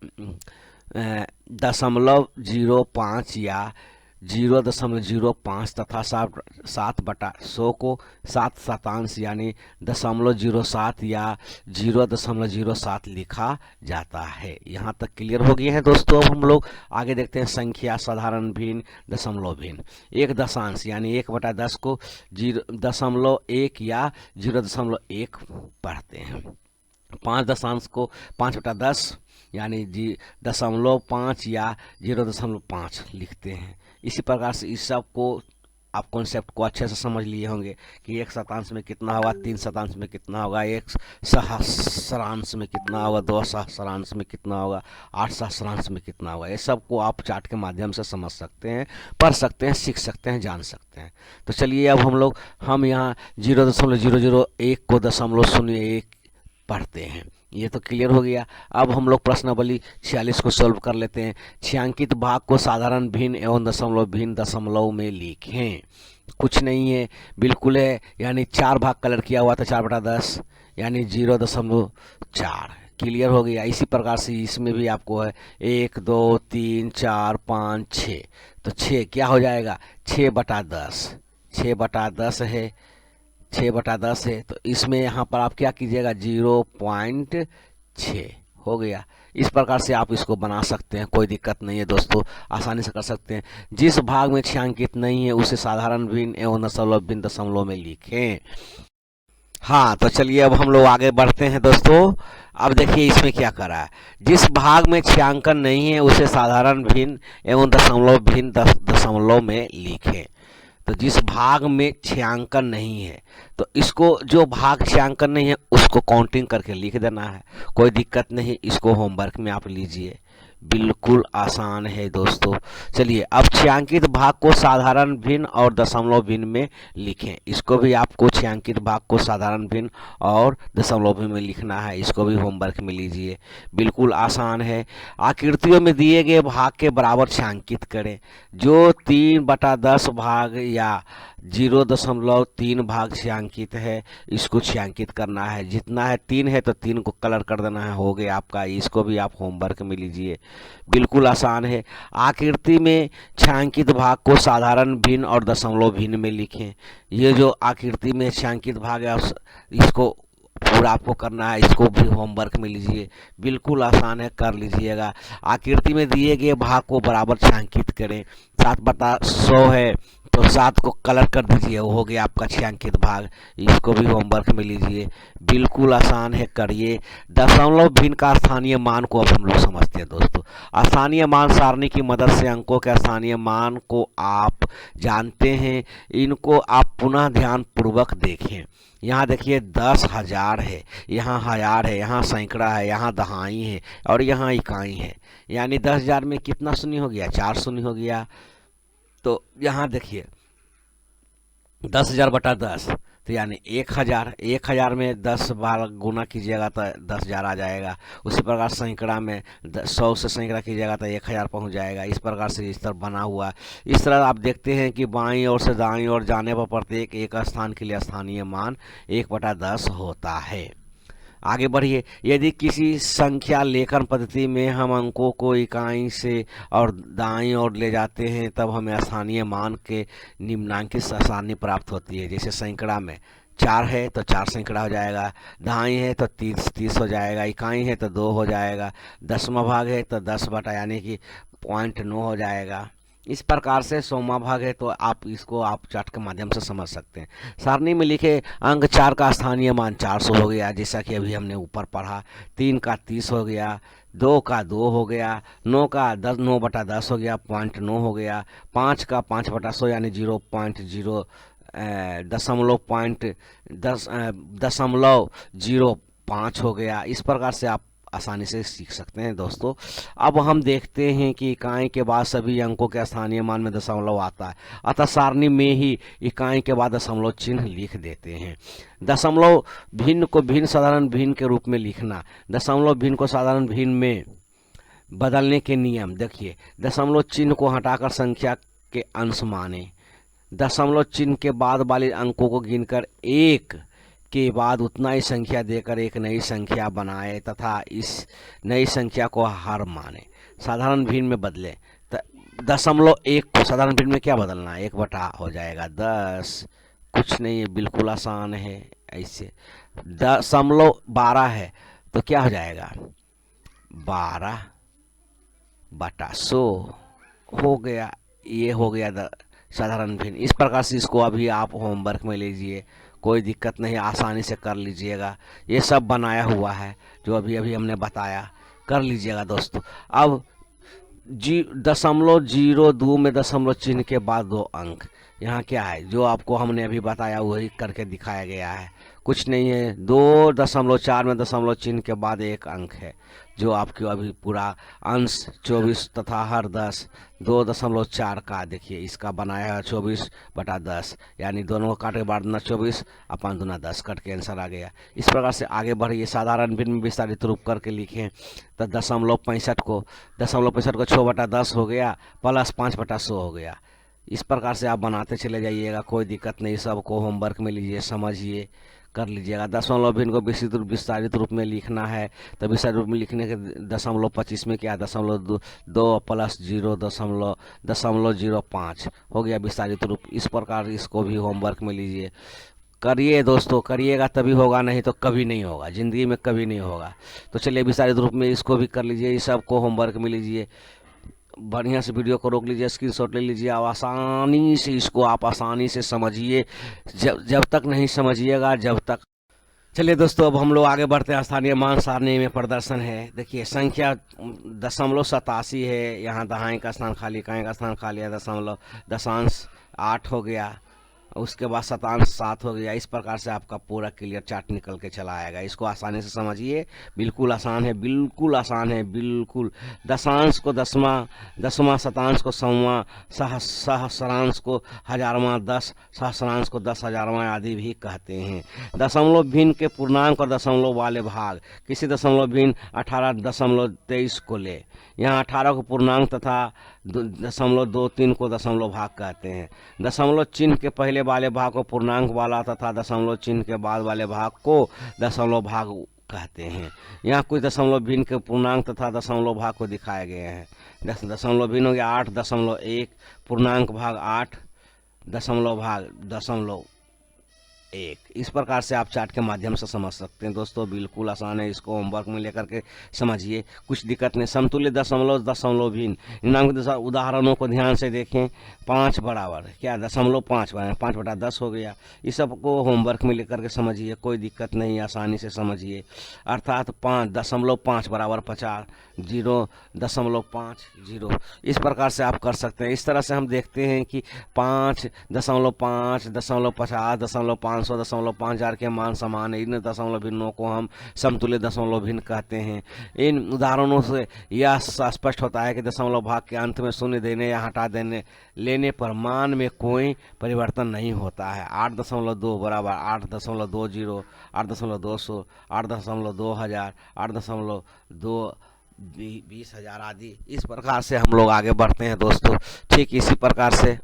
0.05 या 0.05 तथा 7/100 को 7 शतांश यानी 0.07 या 0.07 लिखा जाता है। यहाँ तक क्लियर हो गए हैं दोस्तों। अब हम लोग आगे देखते हैं संख्या, साधारण भिन्न, दशमलव भिन्न। 1 दशांश यानी 1/10 को 0.1 या 0.1 पढ़ते हैं। 5 दशांश को 5/10 यानी 0.5 या 0.5 लिखते हैं। इसी प्रकार से इस सब को आप कॉन्सेप्ट को अच्छे से समझ लिए होंगे कि 1 शतांश में कितना होगा, 3 शतांश में कितना होगा, 1 सहस्रांश में कितना होगा, 2 सहस्रांश में कितना होगा, 8 सहस्रांश में कितना होगा। ये सब को आप चार्ट के माध्यम से समझ सकते हैं, पढ़ सकते हैं, सीख सकते हैं, जान सकते हैं। तो चलिए अब हम यहाँ 0.001 को 0.01 पढ़ते हैं। ये तो क्लियर हो गया। अब हम लोग प्रश्नावली 46 को सॉल्व कर लेते हैं। छायांकित भाग को साधारण भिन्न एवं दशमलव भिन्न दशमलव में लिखें। कुछ नहीं है, बिल्कुल है, यानी 4 भाग कलर किया हुआ था 4/10 यानी 0.4। क्लियर हो गया। इसी प्रकार से इसमें भी आपको है 1 2 3 4 5 6, तो 6 क्या हो जाएगा 6/10। 6/10 है, 6/10 है, तो इसमें यहाँ पर आप क्या कीजिएगा 0.6 हो गया। इस प्रकार से आप इसको बना सकते हैं, कोई दिक्कत नहीं है दोस्तों, आसानी से कर सकते हैं। जिस भाग में छायांकित नहीं है उसे साधारण भिन्न एवं दशमलव भिन्न दशमलव में लिखें। हाँ तो चलिए अब हम लोग आगे बढ़ते हैं दोस्तों। अब देखिए इसमें क्या करा है, जिस भाग में छायांकन नहीं है उसे साधारण भिन्न एवं दशमलव भिन्न दशमलव में लिखें। तो जिस भाग में छायांकन नहीं है तो इसको, जो भाग छायांकन नहीं है उसको काउंटिंग करके लिख देना है, कोई दिक्कत नहीं। इसको होमवर्क में आप लीजिए, बिल्कुल आसान है दोस्तों। चलिए अब छायांकित भाग को साधारण भिन्न और दशमलव भिन्न में लिखें। इसको भी आपको छायांकित भाग को साधारण भिन्न और दशमलव भिन्न में लिखना है, इसको भी होमवर्क में लीजिए, बिल्कुल आसान है। आकृतियों में दिए गए भाग के बराबर छायांकित करें। जो 3/10 भाग या 0.3 भाग छायांकित है इसको छायांकित करना है। जितना है 3 है तो 3 को कलर कर देना है, हो गया आपका। इसको भी आप होमवर्क में लीजिए, बिल्कुल आसान है। आकृति में छायांकित भाग को साधारण भिन्न और दशमलव भिन्न में लिखें। ये जो आकृति में छायांकित भाग है इसको पूरा आपको करना है, इसको भी होमवर्क में लीजिए, बिल्कुल आसान है, कर लीजिएगा। आकृति में दिए गए भाग को बराबर छायांकित करें। 7/100 है तो 7 को कलर कर दीजिए, वो हो गया आपका छायांकित भाग। इसको भी होमवर्क में लीजिए, बिल्कुल आसान है, करिए। दशमलव भिन्न का स्थानीय मान को अब हम लोग समझते हैं दोस्तों। स्थानीय मान सारणी की मदद से अंकों के स्थानीय मान को आप जानते हैं, इनको आप पुनः ध्यान पूर्वक देखें। यहाँ देखिए 10,000 है, यहाँ हजार है, यहाँ सैकड़ा है, यहाँ दहाई है और यहाँ इकाई है। यानी 10,000 में कितना शून्य हो गया, 4 शून्य हो गया। तो यहाँ देखिए 10,000/10 तो यानी 1,000। 1,000 में 10 बार गुना कीजिएगा तो 10,000 आ जाएगा। उसी प्रकार सैकड़ा में 100 से सैकड़ा कीजिएगा तो 1,000 पहुँच जाएगा। इस प्रकार से इस तरह बना हुआ। इस तरह आप देखते हैं कि बाईं ओर से दाईं ओर जाने पर प्रत्येक एक स्थान के लिए स्थानीय मान 1/10 होता है। आगे बढ़िए। यदि किसी संख्या लेखन पद्धति में हम अंकों को इकाई से और दाईं ओर ले जाते हैं तब हमें स्थानीय मान के निम्नांकित आसानी प्राप्त होती है। जैसे सैकड़ा में 4 है तो 4 सैकड़ा हो जाएगा, दहाई है तो 30 हो जाएगा, इकाई है तो 2 हो जाएगा, 10वां भाग है तो 10 बटा यानी कि 0.9 हो जाएगा। इस प्रकार से 100वां भाग है, तो आप इसको आप चार्ट के माध्यम से समझ सकते हैं। सारणी में लिखे अंक 4 का स्थानीय मान 400 हो गया, जैसा कि अभी हमने ऊपर पढ़ा। 3 का 30 हो गया, 2 का 2 हो गया, 9 का 10 9/10 हो गया, 0.9 हो गया, 5 का 5/100 यानी 0.0 दशमलव 05 हो गया। इस प्रकार से आप आसानी से सीख सकते हैं दोस्तों। अब हम देखते हैं कि इकाई के बाद सभी अंकों के स्थानीय मान में दशमलव आता है, अतः सारणी में ही इकाई के बाद दशमलव चिन्ह लिख देते हैं। दशमलव भिन्न को भिन्न साधारण भिन्न के रूप में लिखना। दशमलव भिन्न को साधारण भिन्न में बदलने के नियम देखिए। दशमलव चिन्ह को हटाकर संख्या के अंश माने। दशमलव चिन्ह के बाद वाले अंकों को गिनकर एक के बाद उतना ही संख्या देकर एक नई संख्या बनाए तथा इस नई संख्या को हर माने। साधारण भिन्न में बदले। 0.1 को साधारण भिन्न में क्या बदलना है, 1 हो जाएगा 10। कुछ नहीं है, बिल्कुल आसान है। ऐसे 0.12 है तो क्या हो जाएगा, 12/100 हो गया। ये हो गया साधारण भिन्न। इस प्रकार से इसको अभी आप होमवर्क में लीजिए, कोई दिक्कत नहीं, आसानी से कर लीजिएगा। ये सब बनाया हुआ है जो अभी अभी हमने बताया, कर लीजिएगा दोस्तों। अब 0.02 में दशमलव चिन्ह के बाद 2 अंक, यहाँ क्या है जो आपको हमने अभी बताया वही करके दिखाया गया है, कुछ नहीं है। 2.4 में दशमलव चिन्ह के बाद 1 अंक है, जो आपको अभी पूरा अंश 24 तथा हर 10 2.4 का देखिए इसका बनाया है 24/10, यानी दोनों को काट के बार 24 अपन दूना 10 कट के आंसर आ गया। इस प्रकार से आगे बढ़िए। साधारण भिन्न में विस्तारित रूप करके लिखें तो 0.65 को 6/10 हो गया प्लस 5/100 हो गया। इस प्रकार से आप बनाते चले जाइएगा, कोई दिक्कत नहीं। सबको होमवर्क में लीजिए, समझिए, कर लीजिएगा। दशमलव भिन्न को विस्तारित रूप में लिखना है तो विस्तारित रूप में लिखने के 0.25 में क्या 0.2 प्लस 0.05 हो गया विस्तारित रूप। इस प्रकार इसको भी होमवर्क में लीजिए, करिए दोस्तों, करिएगा तभी होगा, नहीं तो कभी नहीं होगा, ज़िंदगी में कभी नहीं होगा। तो चलिए विस्तारित रूप में इसको भी कर लीजिए, इस सबको होमवर्क में लीजिए। बढ़िया से वीडियो को रोक लीजिए, स्क्रीनशॉट ले लीजिए, आप आसानी से इसको आप आसानी से समझिए। जब तक नहीं समझिएगा जब तक। चलिए दोस्तों, अब हम लोग आगे बढ़ते हैं। स्थानीय मान सारणी में प्रदर्शन है। देखिए संख्या 0.87 है, यहाँ दहाई का स्थान खाली, इकाई का स्थान खाली है। 0.8 हो गया, उसके बाद 7 हो गया। इस प्रकार से आपका पूरा क्लियर चार्ट निकल के चला आएगा। इसको आसानी से समझिए, बिल्कुल आसान है, बिल्कुल आसान है, बिल्कुल। दशांश को दसवां, शतांश को सौवां, सहस्रांश को हजारवां, सहस्रांश को 10,000वां आदि भी कहते हैं। दशमलव भिन्न के पूर्णांक और दशमलव वाले भाग। किसी दशमलव भिन्न 18.23 को ले, यहाँ 18 को पूर्णांक तथा 0.23 को दशमलव भाग कहते हैं। दशमलव चिन्ह के पहले वाले भाग को पूर्णांक वाला तथा दशमलव चिन्ह के बाद वाले भाग को दशमलव भाग कहते हैं। यहाँ कुछ दशमलव भिन्न के पूर्णांक तथा दशमलव भाग को दिखाए गए हैं। दशमलव भिन्न हो गया 8.1, पूर्णांक भाग 8, दशमलव भाग 0.1। इस प्रकार से आप चार्ट के माध्यम से समझ सकते हैं दोस्तों, बिल्कुल आसान है। इसको होमवर्क में लेकर के समझिए, कुछ दिक्कत नहीं। समतुल्य दशमलव, दशमलव भिन्न, निम्नांकित उदाहरणों को ध्यान से देखें। 5 बराबर क्या 0.5 बराबर 5/10 हो गया। इस सबको होमवर्क में लेकर के समझिए, कोई दिक्कत नहीं, आसानी से समझिए। अर्थात 5.5 बराबर 50, 0.50। इस प्रकार से आप कर सकते हैं। इस तरह से हम देखते हैं कि 5.5, 0.50, 0.500, 0.5000 के मान समान है। इन दशमलव भिन्नों को हम समतुल्य दशमलव भिन्न कहते हैं। इन उदाहरणों से यह स्पष्ट होता है कि दशमलव भाग के अंत में शून्य देने या हटा देने लेने पर मान में कोई परिवर्तन नहीं होता है। 8.2 बराबर 8.20, 8.200, 8.2000, 8.2 20,000 आदि। इस प्रकार से हम लोग आगे बढ़ते हैं दोस्तों। ठीक इसी प्रकार से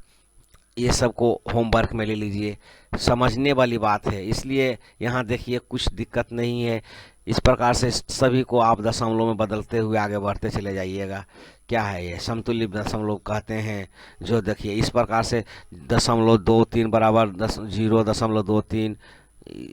ये सबको होमवर्क में ले लीजिए, समझने वाली बात है, इसलिए यहाँ देखिए कुछ दिक्कत नहीं है। इस प्रकार से सभी को आप दशमलव में बदलते हुए आगे बढ़ते चले जाइएगा। क्या है ये समतुल्य दशमलव कहते हैं, जो देखिए इस प्रकार से 0.23 बराबर 0.23,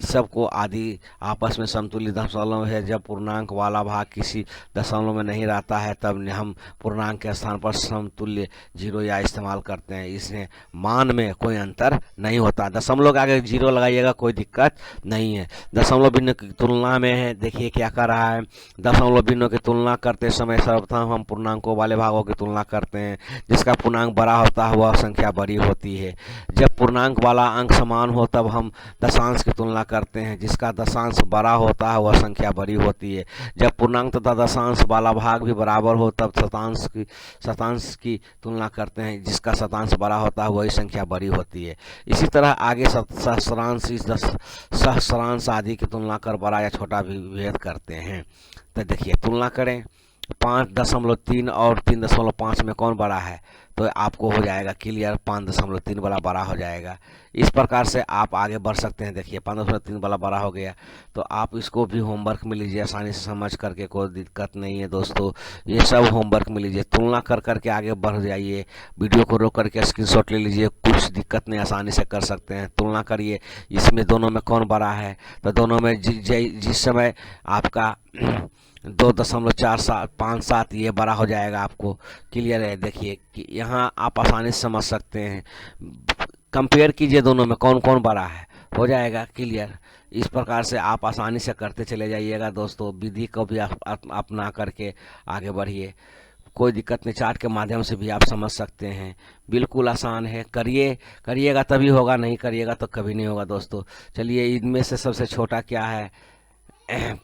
सबको आदि आपस में समतुल्य दशमलव है। जब पूर्णांक वाला भाग किसी दशमलव में नहीं रहता है तब हम पूर्णांक के स्थान पर समतुल्य जीरो या इस्तेमाल करते हैं। इसमें मान में कोई अंतर नहीं होता। दशमलव के आगे जीरो लगाइएगा, कोई दिक्कत नहीं है। दशमलव भिन्न की तुलना में है, देखिए क्या कर रहा है। दशमलव भिन्नों की तुलना करते समय सर्वप्रथम हम पूर्णांकों वाले भागों की तुलना करते हैं। जिसका पूर्णांक बड़ा होता है वह संख्या बड़ी होती है। जब पूर्णांक वाला अंक समान हो तब हम दशांश की तुलना करते हैं। जिसका दशांश बड़ा होता है वह संख्या बड़ी होती है। जब पूर्णांक तथा दशांश वाला भाग भी बराबर हो तब शतांश की तुलना करते हैं। जिसका शतांश बड़ा होता है वही संख्या बड़ी होती है। इसी तरह आगे सहस्रांश, सहस्रांश आदि की तुलना कर बड़ा या छोटा भी भेद करते हैं। तो देखिए तुलना करें, 5.3 और 3.5 में कौन बड़ा है, तो आपको हो जाएगा क्लियर, 5.3 वाला बड़ा हो जाएगा। इस प्रकार से आप आगे बढ़ सकते हैं। देखिए 5.3 वाला बड़ा हो गया, तो आप इसको भी होमवर्क में लीजिए, आसानी से समझ करके, कोई दिक्कत नहीं है दोस्तों। ये सब होमवर्क में लीजिए, तुलना कर करके आगे बढ़ जाइए। वीडियो को रोक करके स्क्रीनशॉट ले लीजिए, कुछ दिक्कत नहीं, आसानी से कर सकते हैं। तुलना करिए, इसमें दोनों में कौन बड़ा है, तो दोनों में जिस समय आपका 2.457 ये बड़ा हो जाएगा, आपको क्लियर है। देखिए कि यहाँ आप आसानी से समझ सकते हैं। कंपेयर कीजिए दोनों में कौन कौन बड़ा है, हो जाएगा क्लियर। इस प्रकार से आप आसानी से करते चले जाइएगा दोस्तों। विधि को भी अपना करके आगे बढ़िए, कोई दिक्कत नहीं। चार्ट के माध्यम से भी आप समझ सकते हैं, बिल्कुल आसान है। करिएगा तभी होगा, नहीं करिएगा तो कभी नहीं होगा दोस्तों। चलिए, इनमें से सबसे छोटा क्या है,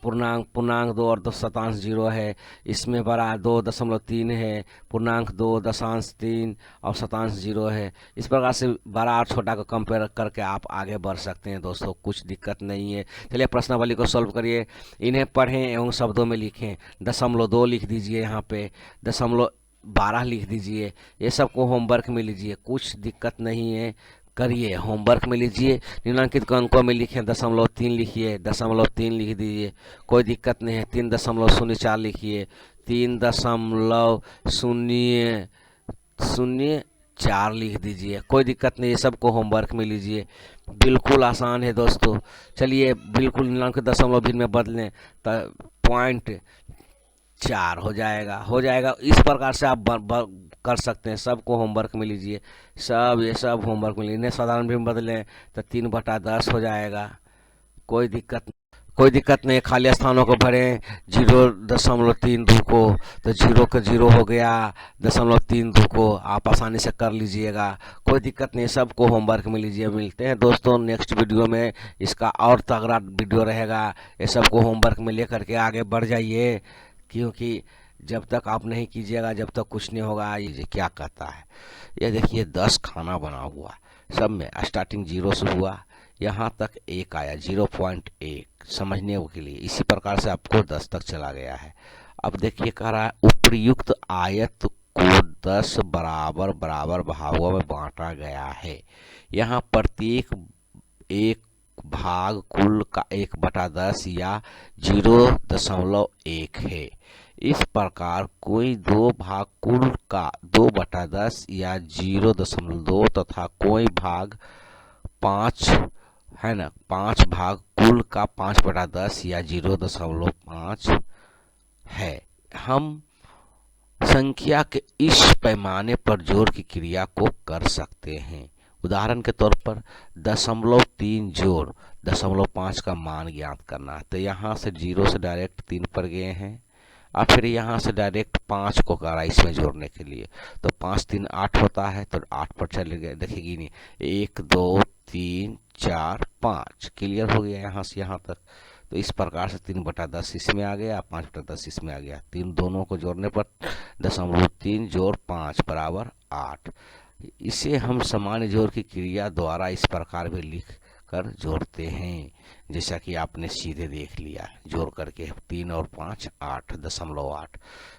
पूर्णांक 2 और 2 शतांश 0 है। इसमें बड़ा 2.3 है, पूर्णांक 2.3 और शतांश 0 है। इस प्रकार से बड़ा और छोटा को कंपेयर करके आप आगे बढ़ सकते हैं दोस्तों, कुछ दिक्कत नहीं है। चलिए प्रश्नावली को सॉल्व करिए, इन्हें पढ़ें एवं शब्दों में लिखें। 0.2 लिख दीजिए, यहाँ पे 0.12 लिख दीजिए। ये सबको होमवर्क में लीजिए, कुछ दिक्कत नहीं है, करिए, होमवर्क में लीजिए। निम्नलिखित अंकों में लिखें, 0.3 लिखिए, 0.3 लिख दीजिए, कोई दिक्कत नहीं है। 3.04 लिखिए, 3.004 लिख दीजिए, कोई दिक्कत नहीं है। सबको होमवर्क में लीजिए, बिल्कुल आसान है दोस्तों। चलिए, बिल्कुल निम्नलिखित दशमलव भिन्न में बदलें तो 0.4 हो जाएगा। इस प्रकार से आप कर सकते हैं। सबको होमवर्क में लीजिए, ये सब होमवर्क में लीजिए। इन्हें साधारण भी बदलें तो 3/10 हो जाएगा, कोई दिक्कत नहीं। खाली स्थानों को भरें, 0.32 को, तो 0 का 0 हो गया, 0.32 को आप आसानी से कर लीजिएगा, कोई दिक्कत नहीं। सबको होमवर्क में लीजिए। मिलते हैं दोस्तों नेक्स्ट वीडियो में, इसका और तगड़ा वीडियो रहेगा। ये सबको होमवर्क में लेकर के आगे बढ़ जाइए, क्योंकि जब तक आप नहीं कीजिएगा जब तक कुछ नहीं होगा। ये क्या कहता है, ये देखिए 10 खाना बना हुआ, सब में स्टार्टिंग 0 से हुआ, यहाँ तक 1 आया, 0.1 समझने के लिए। इसी प्रकार से आपको 10 तक चला गया है। अब देखिए कह रहा है उपयुक्त आयत को 10 बराबर बराबर भागों में बांटा गया है। यहाँ प्रत्येक एक भाग कुल का 1/10 या 0.1 है। इस प्रकार कोई दो भाग कुल का 2/10 या 0.2 तथा कोई भाग 5 है ना, 5 भाग कुल का 5/10 या 0.5 है। हम संख्या के इस पैमाने पर जोड़ की क्रिया को कर सकते हैं। उदाहरण के तौर पर 0.3 जोड़ 0.5 का मान ज्ञात करना है, तो यहाँ से 0 से डायरेक्ट 3 पर गए हैं और फिर यहाँ से डायरेक्ट 5 को करा इसमें जोड़ने के लिए, तो 5 3 8 होता है, तो 8 पर चले गए। देखिए नहीं, 1 2 3 4 5 क्लियर हो गया यहाँ से यहाँ तक। तो इस प्रकार से 3/10 इसमें आ गया, 5/10 इसमें आ गया। तीन दोनों को जोड़ने पर 0.3 जोड़ 5 बराबर 8। इसे हम सामान्य जोड़ की क्रिया द्वारा इस प्रकार भी लिख कर जोड़ते हैं, जैसा कि आपने सीधे देख लिया। जोड़ करके 3 और 5 8.8।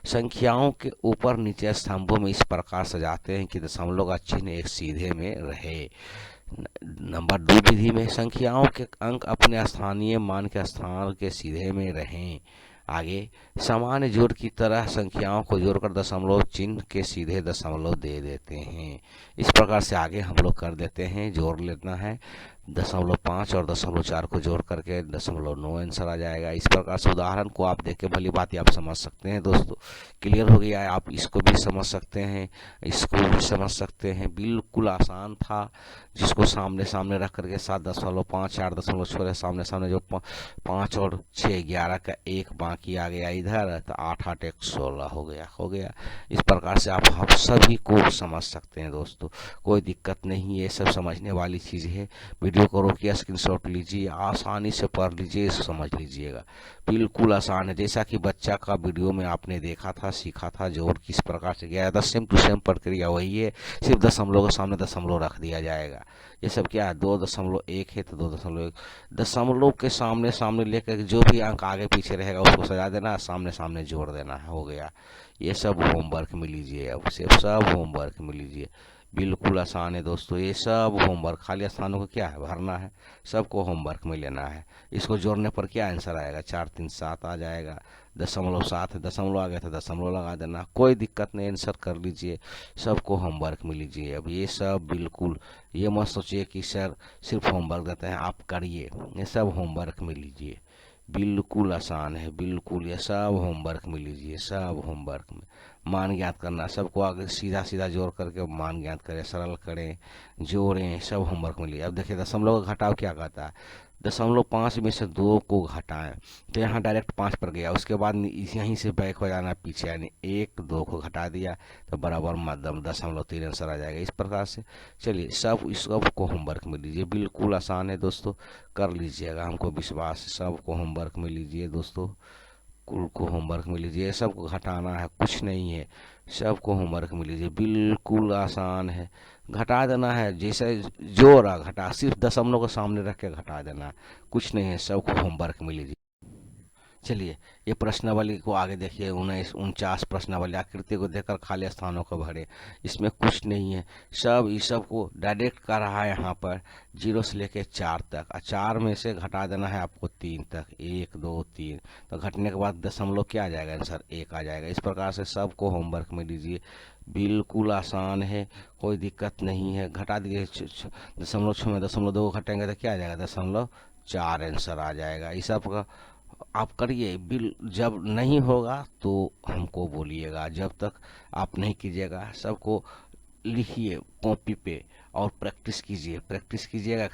संख्याओं के ऊपर नीचे स्तंभों में इस प्रकार सजाते हैं कि दशमलव का चिन्ह एक सीधे में रहे। नंबर 2 विधि में संख्याओं के अंक अपने स्थानीय मान के स्थान के सीधे में रहें। आगे सामान्य जोड़ की तरह संख्याओं को जोड़कर दशमलव चिन्ह के सीधे दशमलव दे देते हैं। इस प्रकार से आगे हम लोग कर देते हैं, जोड़ लेना है। 0.5 और 0.4 को जोड़ करके 0.9 आंसर आ जाएगा। इस प्रकार से उदाहरण को आप देख के भली बात आप समझ सकते हैं दोस्तों। क्लियर हो गया है? आप इसको भी समझ सकते हैं, इसको भी समझ सकते हैं। बिल्कुल आसान था। जिसको सामने सामने रख करके 7.5 4.6 सामने सामने जो 5 और 6 11 का 1 बाकी आ गया इधर, तो 8 8 1 16 हो गया। इस प्रकार से आप सभी को समझ सकते हैं दोस्तों, कोई दिक्कत नहीं है, सब समझने वाली चीज़ है। वीडियो को रोकिए, स्क्रीनशॉट लीजिए, आसानी से पढ़ लीजिए, समझ लीजिएगा। बिल्कुल आसान है, जैसा कि बच्चा का वीडियो में आपने देखा था, सीखा था, जोड़ किस प्रकार से गया था, सेम टू सेम प्रक्रिया वही है, सिर्फ दशमलव के सामने दशमलव रख दिया जाएगा। ये सब क्या है, 2.1 है तो 2.1, दशमलव के सामने सामने लेकर जो भी अंक आगे पीछे रहेगा उसको सजा देना, सामने सामने जोड़ देना, हो गया। ये सब होमवर्क में लीजिए, अब से सब होमवर्क में लीजिए। बिल्कुल आसान है दोस्तों, ये सब होमवर्क, खाली स्थानों को क्या है, भरना है, सबको होमवर्क में लेना है। इसको जोड़ने पर क्या आंसर आएगा, 4 3 7 आ जाएगा। 0.7 है, दशमलव आ गया था, दशमलव लगा देना, कोई दिक्कत नहीं, आंसर कर लीजिए। सबको होमवर्क में लीजिए। अब ये सब बिल्कुल ये मत सोचिए कि सर सिर्फ होमवर्क देते हैं, आप करिए, ये सब होमवर्क में लीजिए। बिल्कुल आसान है, बिल्कुल, ये सब होमवर्क में लीजिए, सब होमवर्क में। मान ज्ञात करना, सबको आगे सीधा सीधा जोड़ करके मान ज्ञात करें, सरल करें, जोड़ें, सब होमवर्क में लिए। अब देखिए दशमलव का घटाव क्या कहता है, 0.5 में से 2 को घटाएं, तो यहाँ डायरेक्ट 5 पर गया, उसके बाद यहीं से बैक हो जाना पीछे, यानी 1 2 को घटा दिया तो बराबर मध्यम 0.3 आंसर आ जाएगा। इस प्रकार से चलिए सब इस सब को होमवर्क में लीजिए, बिल्कुल आसान है दोस्तों, कर लीजिएगा, हमको विश्वास है। सबको होमवर्क में लीजिए दोस्तों, कुल को होमवर्क में लीजिए, सबको घटाना है, कुछ नहीं है, सबको होमवर्क में लीजिए, बिल्कुल आसान है। घटा देना है, जैसे जोड़ा घटा, सिर्फ दशमलव को सामने रख के घटा देना है, कुछ नहीं है, सबको होमवर्क में लीजिए। चलिए ये प्रश्नावली को आगे देखिए, 49 प्रश्नावली, आकृति को देखकर खाली स्थानों को भरे, इसमें कुछ नहीं है, सब इस सब को डायरेक्ट कर रहा है यहाँ पर 0 से लेके 4 तक, और 4 में से घटा देना है आपको 3 तक, 1 2 3, तो घटने के बाद दशमलव क्या आ जाएगा आंसर, 1 आ जाएगा। इस प्रकार से सबको होमवर्क में लीजिए, बिल्कुल आसान है, कोई दिक्कत नहीं है। घटा दीजिए 0.6 में 0.2 घटेंगे तो क्या आ जाएगा, 0.4 आंसर आ जाएगा। इस सब का आप करिए, बिल जब नहीं होगा तो हमको बोलिएगा, जब तक आप नहीं कीजिएगा सबको लिखिए कॉपी पे और प्रैक्टिस कीजिए, प्रैक्टिस कीजिएगा,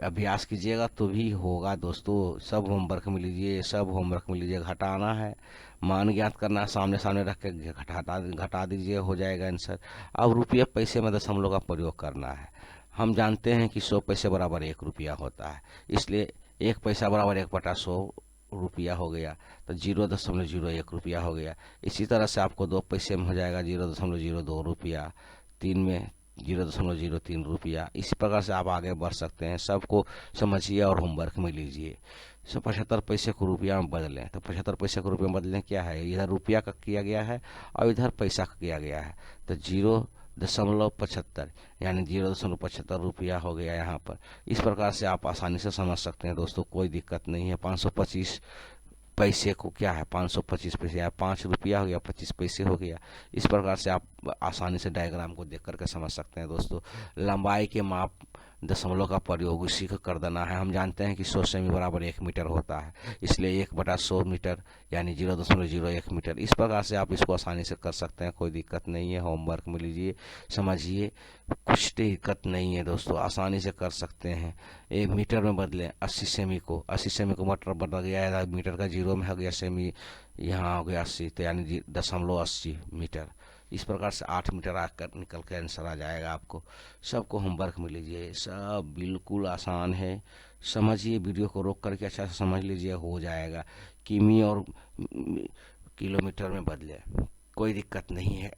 अभ्यास कीजिएगा तो भी होगा दोस्तों। सब होमवर्क में लीजिए, सब होमवर्क में लीजिए, घटाना है, मान ज्ञात करना, सामने सामने रख के घटा दीजिए, हो जाएगा आंसर। अब रुपये पैसे में दशमलव का प्रयोग करना है। हम जानते हैं कि 100 पैसे बराबर 1 रुपया होता है, इसलिए 1 पैसा बराबर 1/100 रुपया हो गया, तो 0.01 रुपया हो गया। इसी तरह से आपको 2 पैसे में हो जाएगा 0.02 रुपया, 3 में 0.03 रुपया। इसी प्रकार से आप आगे बढ़ सकते हैं, सबको समझिए और होमवर्क में लीजिए। 75 पैसे को रुपया में बदलें, तो 75 पैसे को रुपया में बदलें क्या है, इधर रुपया का किया गया है और इधर पैसा का किया गया है, तो 0.75 यानी 0.75 रुपया हो गया यहाँ पर। इस प्रकार से आप आसानी से समझ सकते हैं दोस्तों, कोई दिक्कत नहीं है। 525 पैसे को क्या है, 525 पैसे या 5 रुपया हो गया, 25 पैसे हो गया। इस प्रकार से आप आसानी से डायग्राम को देख करके समझ सकते हैं दोस्तों। लंबाई के माप दशमलव का प्रयोग उसी को कर देना है। हम जानते हैं कि 100 सेमी बराबर 1 मीटर होता है, इसलिए 1/100 मीटर यानी 0.01 मीटर। इस प्रकार से आप इसको आसानी से कर सकते हैं, कोई दिक्कत नहीं है। होमवर्क में लीजिए, समझिए, कुछ दिक्कत नहीं है दोस्तों, आसानी से कर सकते हैं। 1 मीटर में बदलें 80 सेमी को, 80 सेमी को मीटर बदल गया, मीटर का 0 में हो गया सेमी, यहाँ हो गया 80, तो यानी 0.80 मीटर। इस प्रकार से 8 मीटर आकर निकल के आंसर आ जाएगा आपको। सबको होमवर्क में लीजिए, सब बिल्कुल आसान है, समझिए, वीडियो को रोक करके अच्छा से समझ लीजिए, हो जाएगा। किमी और किलोमीटर में बदले, कोई दिक्कत नहीं है।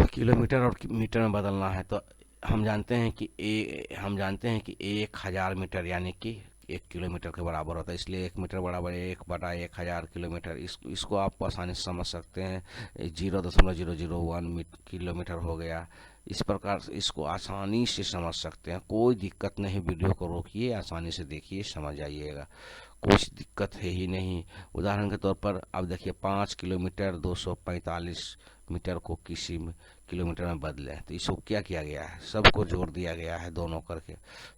किलोमीटर और मीटर में बदलना है तो हम जानते हैं कि 1000 मीटर यानी कि 1 किलोमीटर के बराबर होता है, इसलिए 1 मीटर बराबर 1/1000 किलोमीटर। इसको आप आसानी से समझ सकते हैं, 0.001 किलोमीटर हो गया। इस प्रकार से इसको आसानी से समझ सकते हैं, कोई दिक्कत नहीं। वीडियो को रोकिए, आसानी से देखिए, समझ आइएगा, कुछ दिक्कत है ही नहीं। उदाहरण के तौर पर अब देखिए 5 किलोमीटर 245 मीटर को किलोमीटर में बदले। तो इसको क्या किया गया है, सबको जोड़ दिया गया है दोनों करके,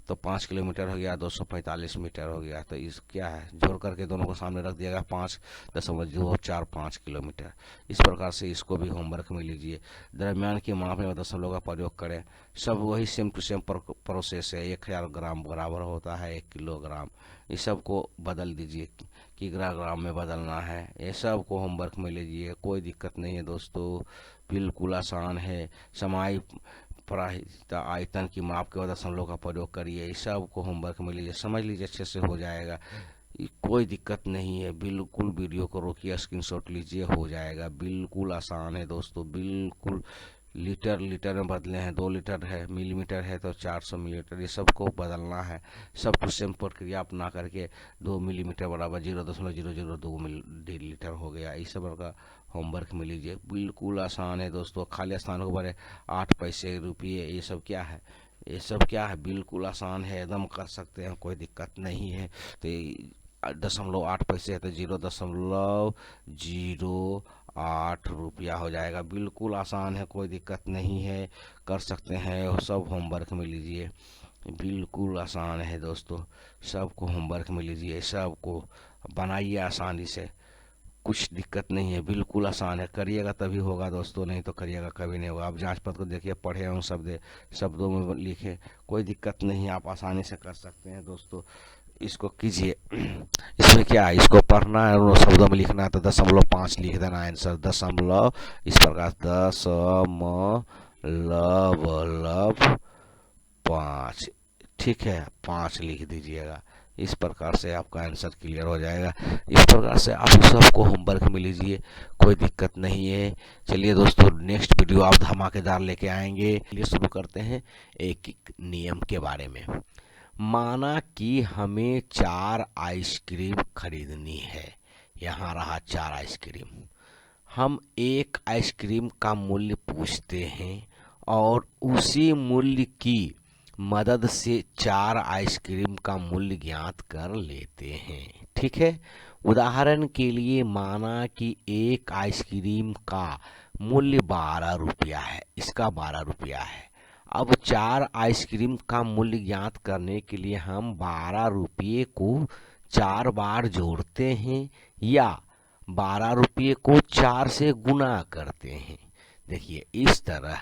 तो 5 किलोमीटर हो गया, 245 मीटर हो गया। तो इस क्या है, जोड़ करके दोनों को सामने रख दिया गया, 5.245 किलोमीटर। इस प्रकार से इसको भी होमवर्क में लीजिए। दरमियान की माप में दशमलव का प्रयोग करें। सब वही सेम टू सेम प्रोसेस है। 1000 ग्राम बराबर होता है 1 किलोग्राम। इस सब को बदल दीजिए, किलोग्राम में बदलना है। ये सब को होमवर्क में लीजिए, कोई दिक्कत नहीं है दोस्तों, बिल्कुल आसान है। समाई पराहिता आयतन की माप के बाद दशमलव का प्रयोग करिए। इस सब को होमवर्क में लीजिए, समझ लीजिए, अच्छे से हो जाएगा, कोई दिक्कत नहीं है। बिल्कुल वीडियो को रोकिए, स्क्रीनशॉट लीजिए, हो जाएगा। बिल्कुल आसान है दोस्तों, बिल्कुल। लीटर में बदले हैं, 2 लीटर है, मिलीमीटर है तो 400 मिलीमीटर, ये सबको बदलना है। सब कुछ सेम प्रक्रिया अपना करके 2 मिलीमीटर बराबर 0.002 लीटर हो गया। इस सब का होमवर्क में लीजिए, बिल्कुल आसान है दोस्तों। खाली स्थानों को भरे 8 पैसे रुपये, ये सब क्या है, ये सब क्या है, बिल्कुल आसान है, एकदम कर सकते हैं, कोई दिक्कत नहीं है। तो 0.8 पैसे है तो 0.08 रुपया हो जाएगा। बिल्कुल आसान है, कोई दिक्कत नहीं है, कर सकते हैं। सब होमवर्क में लीजिए, बिल्कुल आसान है दोस्तों, सबको होमवर्क में लीजिए, सबको बनाइए आसानी से, कुछ दिक्कत नहीं है, बिल्कुल आसान है। करिएगा तभी होगा दोस्तों, नहीं तो करिएगा कभी नहीं होगा। आप जांच पत्र को देखिए, पढ़े उन शब्दों में लिखे, कोई दिक्कत नहीं है, आप आसानी से कर सकते हैं दोस्तों। इसको कीजिए। इसमें क्या है, इसको पढ़ना है और शब्दों में लिखना है, तो 0.5 लिख देना आंसर। दशमलव इस प्रकार 0.5, ठीक है, 5 लिख दीजिएगा। इस प्रकार से आपका आंसर क्लियर हो जाएगा। इस प्रकार से आप सबको होमवर्क में लीजिए, कोई दिक्कत नहीं है। चलिए दोस्तों, नेक्स्ट वीडियो आप धमाकेदार लेके आएंगे। चलिए शुरू करते हैं एक एक नियम के बारे में। माना कि हमें 4 आइसक्रीम खरीदनी है। यहाँ रहा 4 आइसक्रीम। हम एक आइसक्रीम का मूल्य पूछते हैं और उसी मूल्य की मदद से 4 आइसक्रीम का मूल्य ज्ञात कर लेते हैं। ठीक है, उदाहरण के लिए माना कि एक आइसक्रीम का मूल्य 12 रुपया है, इसका 12 रुपया है। अब 4 आइसक्रीम का मूल्य ज्ञात करने के लिए हम 12 रुपये को 4 बार जोड़ते हैं या 12 रुपये को 4 से गुना करते हैं। देखिए, इस तरह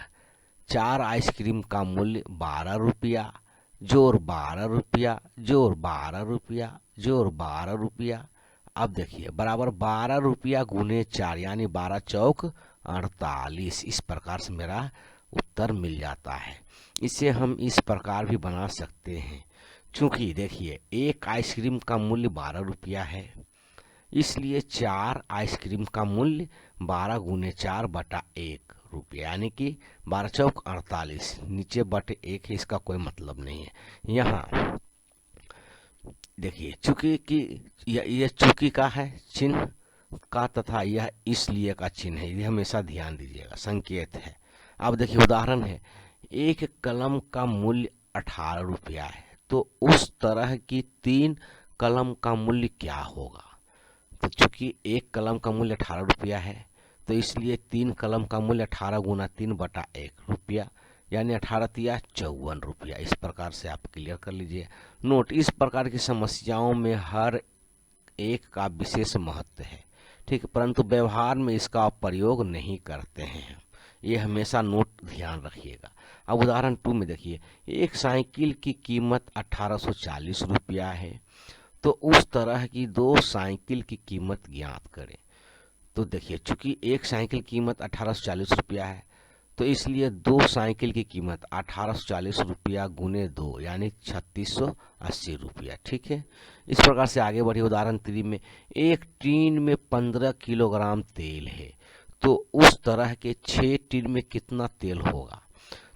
4 आइसक्रीम का मूल्य 12 रुपया जोड़ 12 रुपया जोड़ 12 रुपया जोड़ 12 रुपया। अब देखिए, बराबर 12 रुपया गुने 4 यानी 12 चौक 48। इस प्रकार से मेरा उत्तर मिल जाता है। इसे हम इस प्रकार भी बना सकते हैं, क्योंकि देखिए एक आइसक्रीम का मूल्य 12 रुपया है, इसलिए 4 आइसक्रीम का मूल्य 12 गुने 4 बटा 1 रुपया, यानी कि 12 चौक 48, नीचे बटे 1 है, इसका कोई मतलब नहीं है। यहाँ देखिए, चूंकि कि यह चूंकि का है चिन्ह का तथा यह इसलिए का चिन्ह है, ये हमेशा ध्यान दीजिएगा, संकेत है। अब देखिए, उदाहरण है, एक कलम का मूल्य 18 रुपया है, तो उस तरह की 3 कलम का मूल्य क्या होगा। तो चूंकि एक कलम का मूल्य 18 रुपया है, तो इसलिए 3 कलम का मूल्य 18 गुना 3 बटा 1 रुपया, यानी 18 तिया 54 रुपया। इस प्रकार से आप क्लियर कर लीजिए। नोट, इस प्रकार की समस्याओं में हर एक का विशेष महत्व है, ठीक, परंतु व्यवहार में इसका प्रयोग नहीं करते हैं, ये हमेशा नोट ध्यान रखिएगा। अब उदाहरण 2 में देखिए, एक साइकिल की कीमत 1840 रुपया है, तो उस तरह की 2 साइकिल की कीमत ज्ञात करें। तो देखिए, चूंकि एक साइकिल की कीमत 1840 रुपया है, तो इसलिए 2 साइकिल की कीमत 1840 रुपया गुने 2 यानी 3680 रुपया। ठीक है, इस प्रकार से आगे बढ़िए। उदाहरण 3 में, एक टीन में 15 किलोग्राम तेल है, तो उस तरह के 6 टीन में कितना तेल होगा।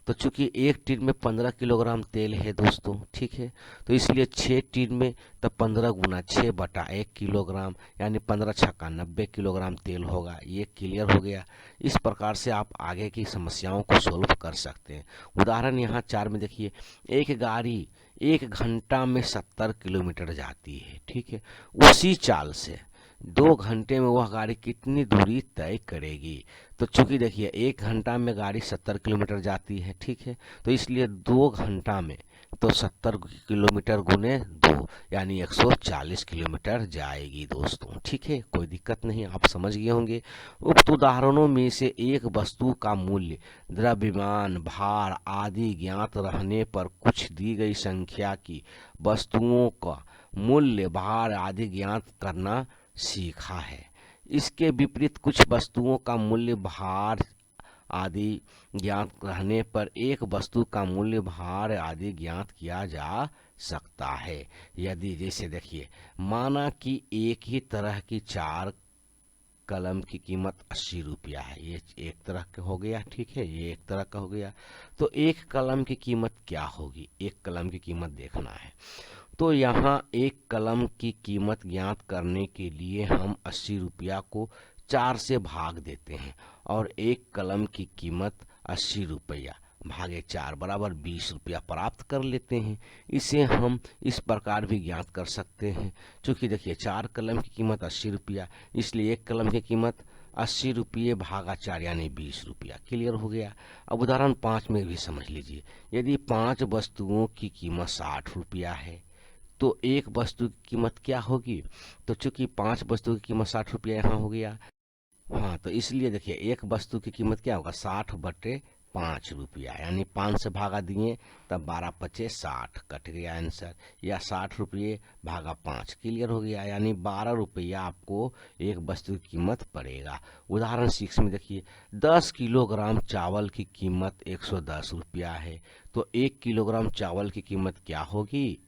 तो चूंकि एक टीन में 15 किलोग्राम तेल है दोस्तों, ठीक है, तो इसलिए 6 टीन में तो 15 गुना 6 बटा 1 किलोग्राम, यानी 15 छक्का 90 किलोग्राम तेल होगा। ये क्लियर हो गया। इस प्रकार से आप आगे की समस्याओं को सोल्व कर सकते हैं। उदाहरण यहाँ 4 में देखिए, एक गाड़ी 1 घंटा में 70 किलोमीटर जाती है, ठीक है, उसी चाल से 2 घंटे में वह गाड़ी कितनी दूरी तय करेगी। तो चूंकि देखिए 1 घंटा में गाड़ी 70 किलोमीटर जाती है, ठीक है, तो इसलिए 2 घंटा में तो 70 किलोमीटर गुने 2 यानी 140 किलोमीटर जाएगी दोस्तों, ठीक है, कोई दिक्कत नहीं, आप समझ गए होंगे। उक्त उदाहरणों में से एक वस्तु का मूल्य द्रव्यमान, भार आदि ज्ञात रहने पर कुछ दी गई संख्या की वस्तुओं का मूल्य, भार आदि ज्ञात करना सीखा है। इसके विपरीत कुछ वस्तुओं का मूल्य, भार आदि ज्ञात रहने पर एक वस्तु का मूल्य, भार आदि ज्ञात किया जा सकता है। यदि जैसे देखिए माना कि एक ही तरह की 4 कलम की कीमत 80 रुपया है, ये एक तरह का हो गया, ठीक है, ये एक तरह का हो गया। तो एक कलम की कीमत क्या होगी, एक कलम की कीमत देखना है। तो यहाँ एक कलम की कीमत ज्ञात करने के लिए हम 80 रुपया को 4 से भाग देते हैं और एक कलम की कीमत 80 रुपया भागे 4 बराबर 20 रुपया प्राप्त कर लेते हैं। इसे हम इस प्रकार भी ज्ञात कर सकते हैं, चूंकि देखिए 4 कलम की कीमत 80 रुपया, इसलिए एक कलम की कीमत 80 रुपये भागा 4 यानी 20 रुपया। क्लियर हो गया। अब उदाहरण 5 में भी समझ लीजिए, यदि 5 वस्तुओं की कीमत 60 रुपया है तो एक वस्तु की कीमत क्या होगी। तो चूंकि 5 वस्तु की कीमत 60 रुपया यहाँ हो गया, हाँ, तो इसलिए देखिए एक वस्तु की कीमत क्या होगा, 60/5 रुपया, यानी 5 से भागा दिए तब 12×5 = 60 कट गया आंसर, या 60 रुपये भागा 5। क्लियर हो गया, यानी 12 रुपया आपको एक वस्तु की कीमत पड़ेगा। उदाहरण 6 में देखिए 10 किलोग्राम चावल की कीमत 110 रुपया है, तो 1 किलोग्राम चावल की कीमत क्या होगी।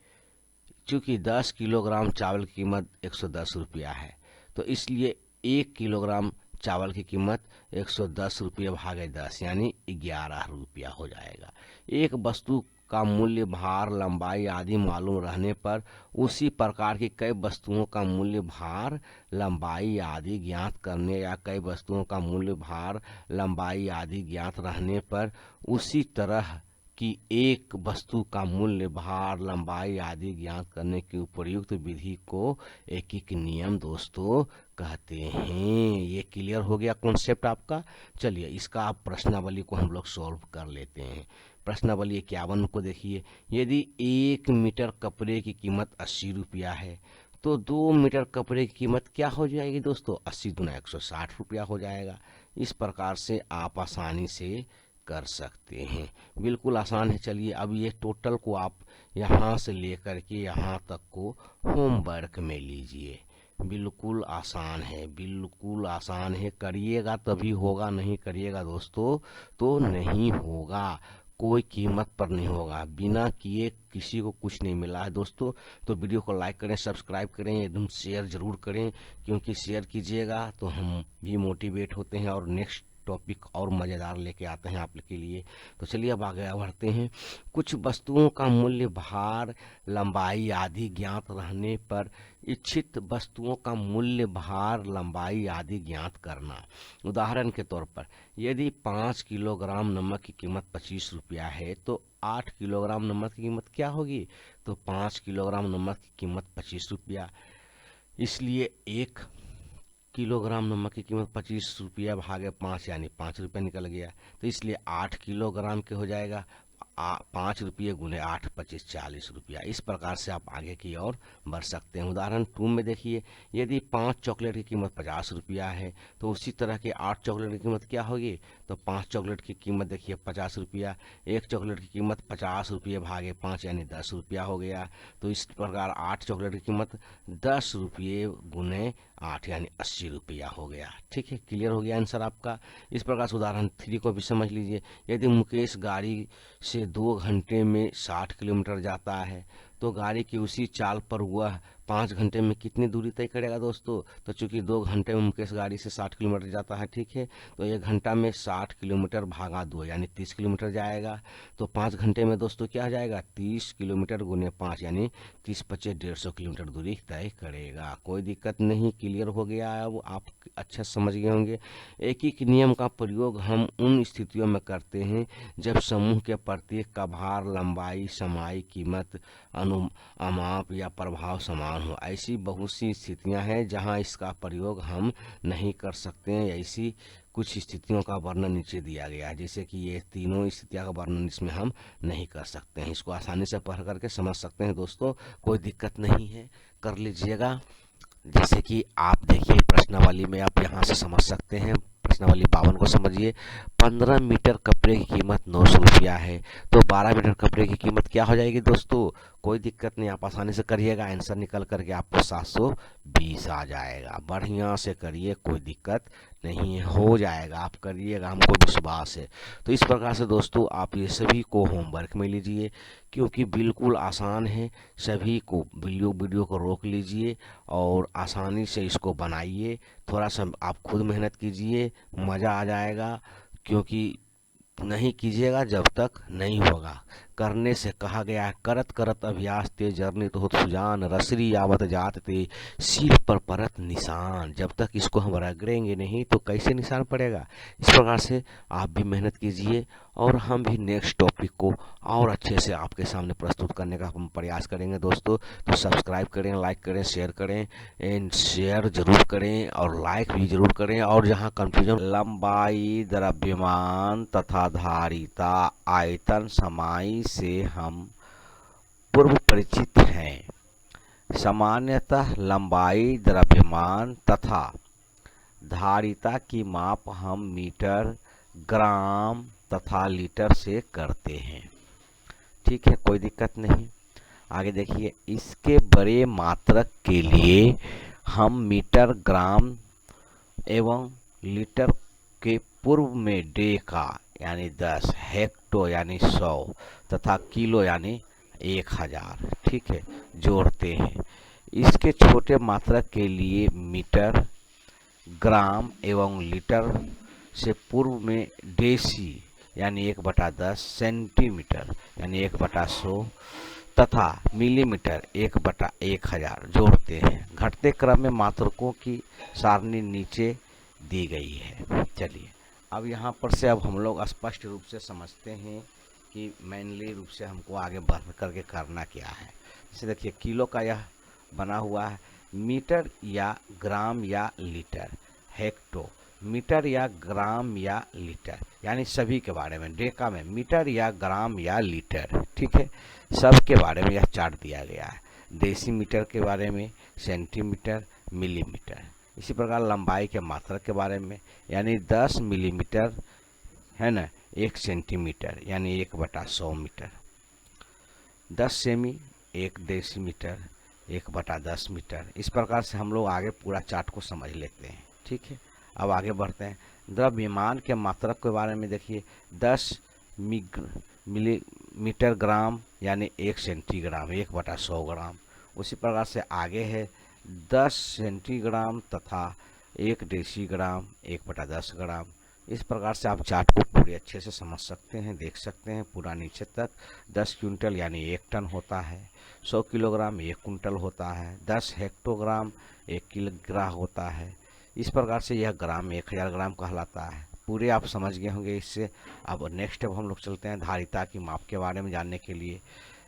चूंकि 10 किलोग्राम चावल की कीमत 110 रुपया है, तो इसलिए 1 किलोग्राम चावल की कीमत 110 रुपये भागे 10 यानी 11 रुपया हो जाएगा। एक वस्तु का मूल्य, भार, लंबाई आदि मालूम रहने पर उसी प्रकार की कई वस्तुओं का मूल्य, भार, लंबाई आदि ज्ञात करने, या कई वस्तुओं का मूल्य, भार, लंबाई आदि ज्ञात रहने पर उसी तरह कि एक वस्तु का मूल्य, भार, लंबाई आदि ज्ञात करने की उपयुक्त विधि को एकीक नियम दोस्तों कहते हैं। ये क्लियर हो गया कॉन्सेप्ट आपका। चलिए इसका आप प्रश्नावली को हम लोग सॉल्व कर लेते हैं। प्रश्नावली 51 को देखिए, यदि 1 मीटर कपड़े की कीमत 80 रुपया है तो 2 मीटर कपड़े की कीमत क्या हो जाएगी दोस्तों, 80 × 160 रुपया हो जाएगा। इस प्रकार से आप आसानी से कर सकते हैं, बिल्कुल आसान है। चलिए अब ये टोटल को आप यहाँ से लेकर के यहाँ तक को होमवर्क में लीजिए। बिल्कुल आसान है, बिल्कुल आसान है, करिएगा तभी होगा, नहीं करिएगा दोस्तों तो नहीं होगा, कोई कीमत पर नहीं होगा। बिना किए किसी को कुछ नहीं मिला है दोस्तों। तो वीडियो को लाइक करें, सब्सक्राइब करें, एकदम शेयर जरूर करें, क्योंकि शेयर कीजिएगा तो हम भी मोटिवेट होते हैं और नेक्स्ट टॉपिक और मज़ेदार लेके आते हैं आप के लिए। तो चलिए अब आगे बढ़ते हैं। कुछ वस्तुओं का मूल्य, भार, लंबाई आदि ज्ञात रहने पर इच्छित वस्तुओं का मूल्य, भार, लंबाई आदि ज्ञात करना। उदाहरण के तौर पर यदि 5 किलोग्राम नमक की कीमत 25 रुपया है तो 8 किलोग्राम नमक की कीमत क्या होगी, तो 5 किलोग्राम नमक की कीमत 25 रुपया, इसलिए 1 किलोग्राम नमक की कीमत 25 रुपया भागे 5 यानी 5 रुपया निकल गया। तो इसलिए 8 किलोग्राम के हो जाएगा 5 रुपये गुने 8 25 40 रुपया। इस प्रकार से आप आगे की ओर बढ़ सकते हैं। उदाहरण 2 में देखिए, यदि 5 चॉकलेट की कीमत 50 रुपया है तो उसी तरह के 8 चॉकलेट की कीमत क्या होगी, तो 5 चॉकलेट की कीमत देखिए 50 रुपया, 1 चॉकलेट की कीमत 50 रुपये भागे 5 यानी 10 रुपया हो गया। तो इस प्रकार 8 चॉकलेट की कीमत 10 रुपये गुने 8 यानी 80 रुपया हो गया। ठीक है, क्लियर हो गया आंसर आपका। इस प्रकार से उदाहरण 3 को भी समझ लीजिए, यदि मुकेश गाड़ी से 2 घंटे में 60 किलोमीटर जाता है तो गाड़ी की उसी चाल पर वह 5 घंटे में कितनी दूरी तय करेगा दोस्तों। तो चूंकि 2 घंटे में मुकेश गाड़ी से 60 किलोमीटर जाता है, ठीक है, तो 1 घंटा में 60 किलोमीटर भागा 2 यानी 30 किलोमीटर जाएगा। तो 5 घंटे में दोस्तों क्या हो जाएगा, 30 किलोमीटर गुने 5 यानी 30 × 5 150 किलोमीटर दूरी तय करेगा। कोई दिक्कत नहीं, क्लियर हो गया। अब आप अच्छा समझ गए होंगे। एक ही नियम का प्रयोग हम उन स्थितियों में करते हैं जब समूह के प्रत्येक का भार, लंबाई, समाई, कीमत, अनुमाप या प्रभाव समान हो। ऐसी बहुत सी स्थितियां हैं जहां इसका प्रयोग हम नहीं कर सकते हैं। ऐसी कुछ स्थितियों का वर्णन नीचे दिया गया है, जैसे कि ये तीनों स्थितियों का वर्णन इसमें हम नहीं कर सकते हैं। इसको आसानी से पढ़ करके समझ सकते हैं दोस्तों, कोई दिक्कत नहीं है, कर लीजिएगा। जैसे कि आप देखिए प्रश्नावली में आप यहाँ से समझ सकते हैं। प्रश्नावली 52 को समझिए। 15 मीटर कपड़े की कीमत 900 रुपया है, तो 12 मीटर कपड़े की कीमत क्या हो जाएगी दोस्तों? कोई दिक्कत नहीं, आप आसानी से करिएगा, आंसर निकल करके आपको 720 आ जाएगा। बढ़िया से करिए, कोई दिक्कत नहीं है, हो जाएगा, आप करिएगा, हमको विश्वास है। तो इस प्रकार से दोस्तों आप ये सभी को होमवर्क में लीजिए, क्योंकि बिल्कुल आसान है। सभी को वीडियो को रोक लीजिए और आसानी से इसको बनाइए। थोड़ा सा आप खुद मेहनत कीजिए, मज़ा आ जाएगा, क्योंकि नहीं कीजिएगा जब तक नहीं होगा। करने से कहा गया है, करत करत अभ्यास ते जरनी तो होत सुजान, रसरी आवत जात ते सिर पर परत निशान। जब तक इसको हम रगड़ेंगे नहीं तो कैसे निशान पड़ेगा? इस प्रकार से आप भी मेहनत कीजिए और हम भी नेक्स्ट टॉपिक को और अच्छे से आपके सामने प्रस्तुत करने का हम प्रयास करेंगे दोस्तों। तो सब्सक्राइब करें, लाइक करें, शेयर करें, एंड शेयर जरूर करें और लाइक भी जरूर करें। और जहां कंफ्यूजन, लंबाई, द्रव्यमान तथा धारिता, आयतन, समाई से हम पूर्व परिचित हैं। सामान्यतः लंबाई, द्रव्यमान तथा धारिता की माप हम मीटर, ग्राम तथा लीटर से करते हैं। ठीक है, कोई दिक्कत नहीं। आगे देखिए, इसके बड़े मात्रक के लिए हम मीटर, ग्राम एवं लीटर के पूर्व में डेका यानी 10, हेक्टो यानी 100 तथा किलो यानी 1000, ठीक है, जोड़ते हैं। इसके छोटे मात्रक के लिए मीटर, ग्राम एवं लीटर से पूर्व में डेसी यानी 1/10, सेंटीमीटर यानी 1/100 तथा मिलीमीटर 1/1000 जोड़ते हैं। घटते क्रम में मात्रकों की सारणी नीचे दी गई है। चलिए अब यहाँ पर से अब हम लोग स्पष्ट रूप से समझते हैं कि मेनली रूप से हमको आगे बढ़ करके करना क्या है। जैसे देखिए, किलो का यह बना हुआ है, मीटर या ग्राम या लीटर, हेक्टो, मीटर या ग्राम या लीटर, यानी सभी के बारे में। डेका में मीटर या ग्राम या लीटर, ठीक है, सब के बारे में यह चार्ट दिया गया है। डेसीमीटर के बारे में, सेंटीमीटर, मिलीमीटर। इसी प्रकार लंबाई के मात्रक के बारे में, यानी 10 मिलीमीटर है ना, 1 सेंटीमीटर यानी 1/100 मीटर। 10 semi 1 decimetre 1/10 metre. इस प्रकार से हम लोग आगे पूरा चार्ट को समझ लेते हैं। ठीक है, अब आगे बढ़ते हैं। द्रव्यमान के मात्रक के बारे में देखिए, 10 मिलीमीटर ग्राम यानी 1 सेंटीग्राम 1/100 ग्राम। उसी प्रकार से आगे है 10 सेंटीग्राम तथा 1 डेसीग्राम 1/10 ग्राम। इस प्रकार से आप चार्ट को पूरे अच्छे से समझ सकते हैं, देख सकते हैं पूरा नीचे तक। 10 क्विंटल यानी 1 टन होता है, 100 किलोग्राम 1 कुंटल होता है, 10 हेक्टोग्राम 1 किलोग्राम होता है। इस प्रकार से यह ग्राम 1000 ग्राम कहलाता है। पूरे आप समझ गए होंगे इससे। अब नेक्स्ट अब हम लोग चलते हैं धारिता की माप के बारे में जानने के लिए।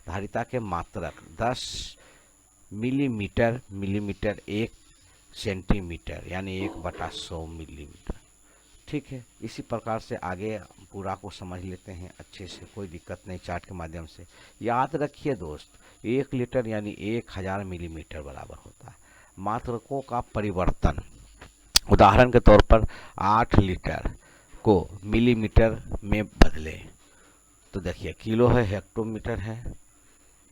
धारिता के मात्रक 10 मिलीमीटर, मिलीमीटर 1 सेंटीमीटर यानी 1/100 मिलीमीटर। ठीक है, इसी प्रकार से आगे पूरा को समझ लेते हैं अच्छे से, कोई दिक्कत नहीं। चार्ट के माध्यम से याद रखिए दोस्त, 1 लीटर यानी 1000 मिलीमीटर बराबर होता है। मात्रकों का परिवर्तन, उदाहरण के तौर पर 8 लीटर को मिलीमीटर में बदले तो देखिए, किलो है, हेक्टोमीटर है,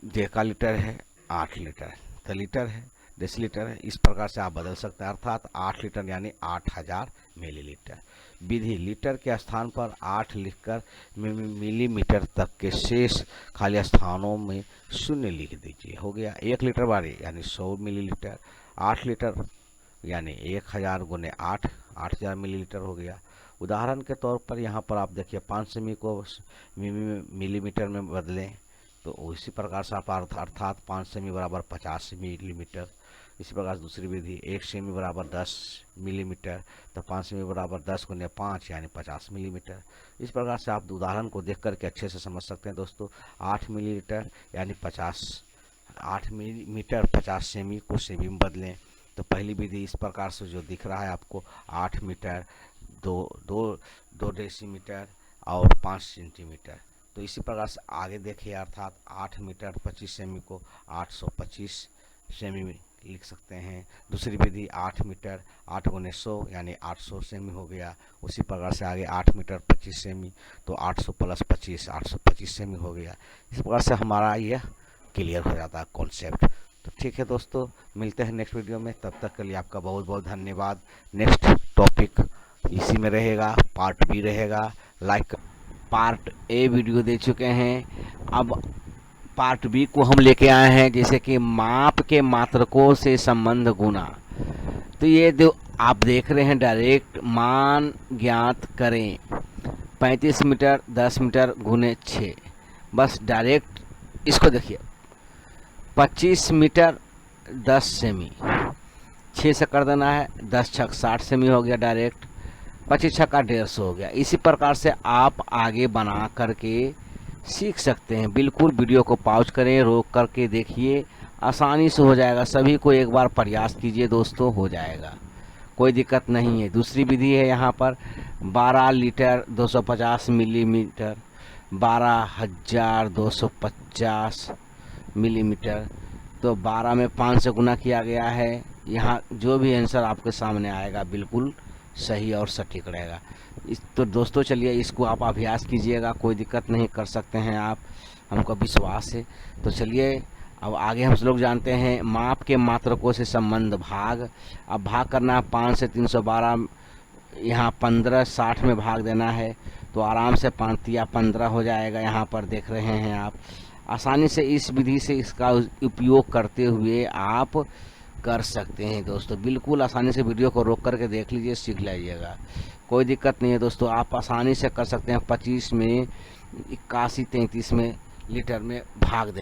डेका लीटर है, 8 लीटर तो लीटर है, डेसीलीटर है। इस प्रकार से आप बदल सकते हैं, अर्थात 8 लीटर यानी 8000 मिलीलीटर। विधि, लीटर के स्थान पर 8 लिखकर मिलीमीटर तक के शेष खाली स्थानों में 0 लिख दीजिए। हो गया 1 लीटर बारी यानी 100 मिलीलीटर, 8 लीटर यानी 1000 गुने 8 8000 मिलीलीटर हो गया। उदाहरण के तौर पर यहाँ पर आप देखिए 5 सेमी को मिलीमीटर में बदलें तो उसी प्रकार से आप अर्थात 5 सेमी बराबर 50 मिलीमीटर। इसी प्रकार से दूसरी विधि, 1 सेमी बराबर 10 मिलीमीटर तो 5 सेमी बराबर 10 गुने 5 यानी 50 मिलीमीटर। इस प्रकार से आप उदाहरण को देख करके अच्छे से समझ सकते हैं दोस्तों। 8 मिलीलीटर यानी 50 8 मीटर 50 सेमी को सेमी में बदलें। तो पहली विधि इस प्रकार से जो दिख रहा है आपको 8 मीटर 2 डेसीमीटर और 5 सेंटीमीटर। तो इसी प्रकार से आगे देखिए, अर्थात 8 मीटर 25 सेमी को 825 सेमी में लिख सकते हैं। दूसरी विधि 8 मीटर 8 गुने 100 यानी 800 सेमी हो गया। उसी प्रकार से आगे 8 मीटर 25 सेमी तो 800 प्लस 25 825 सेमी हो गया। इस प्रकार से हमारा यह क्लियर हो जाता है कॉन्सेप्ट। तो ठीक है दोस्तों, मिलते हैं नेक्स्ट वीडियो में। तब तक के लिए आपका बहुत बहुत धन्यवाद। नेक्स्ट टॉपिक इसी में रहेगा, पार्ट बी रहेगा। पार्ट ए वीडियो दे चुके हैं, अब पार्ट बी को हम लेके आए हैं, जैसे कि माप के मात्रकों से संबंध गुना। तो ये आप देख रहे हैं, डायरेक्ट मान ज्ञात करें 35 मीटर 10 मीटर गुने 6। बस डायरेक्ट इसको देखिए, 25 मीटर 10 सेमी 6 से कर देना है, 10 छक 60 सेमी हो गया डायरेक्ट, 25 छक्का 150 हो गया। इसी प्रकार से आप आगे बना करके सीख सकते हैं। बिल्कुल वीडियो को पॉज करें, रोक करके देखिए, आसानी से हो जाएगा। सभी को एक बार प्रयास कीजिए दोस्तों, हो जाएगा, कोई दिक्कत नहीं है। दूसरी विधि है यहाँ पर 12 लीटर 250 मिलीमीटर 12,250 मिलीमीटर। तो 12 में 5 से गुना किया गया है। यहाँ जो भी आंसर आपके सामने आएगा बिल्कुल सही और सटीक रहेगा। तो दोस्तों चलिए इसको आप अभ्यास कीजिएगा, कोई दिक्कत नहीं, कर सकते हैं आप, हमको विश्वास है। तो चलिए अब आगे हम लोग जानते हैं माप के मात्रकों से संबंध भाग। अब भाग करना है 5 से 312, यहाँ 15 60 में भाग देना है तो आराम से 5 या 15 हो जाएगा। यहाँ पर देख रहे हैं आप, आसानी से इस विधि से इसका उपयोग करते हुए आप कर सकते हैं दोस्तों। बिल्कुल आसानी से वीडियो को रोक करके देख लीजिए, सीख लीजिएगा, कोई दिक्कत नहीं है दोस्तों। आप आसानी से कर सकते हैं। 25 में 81 33 में लीटर में भाग दें।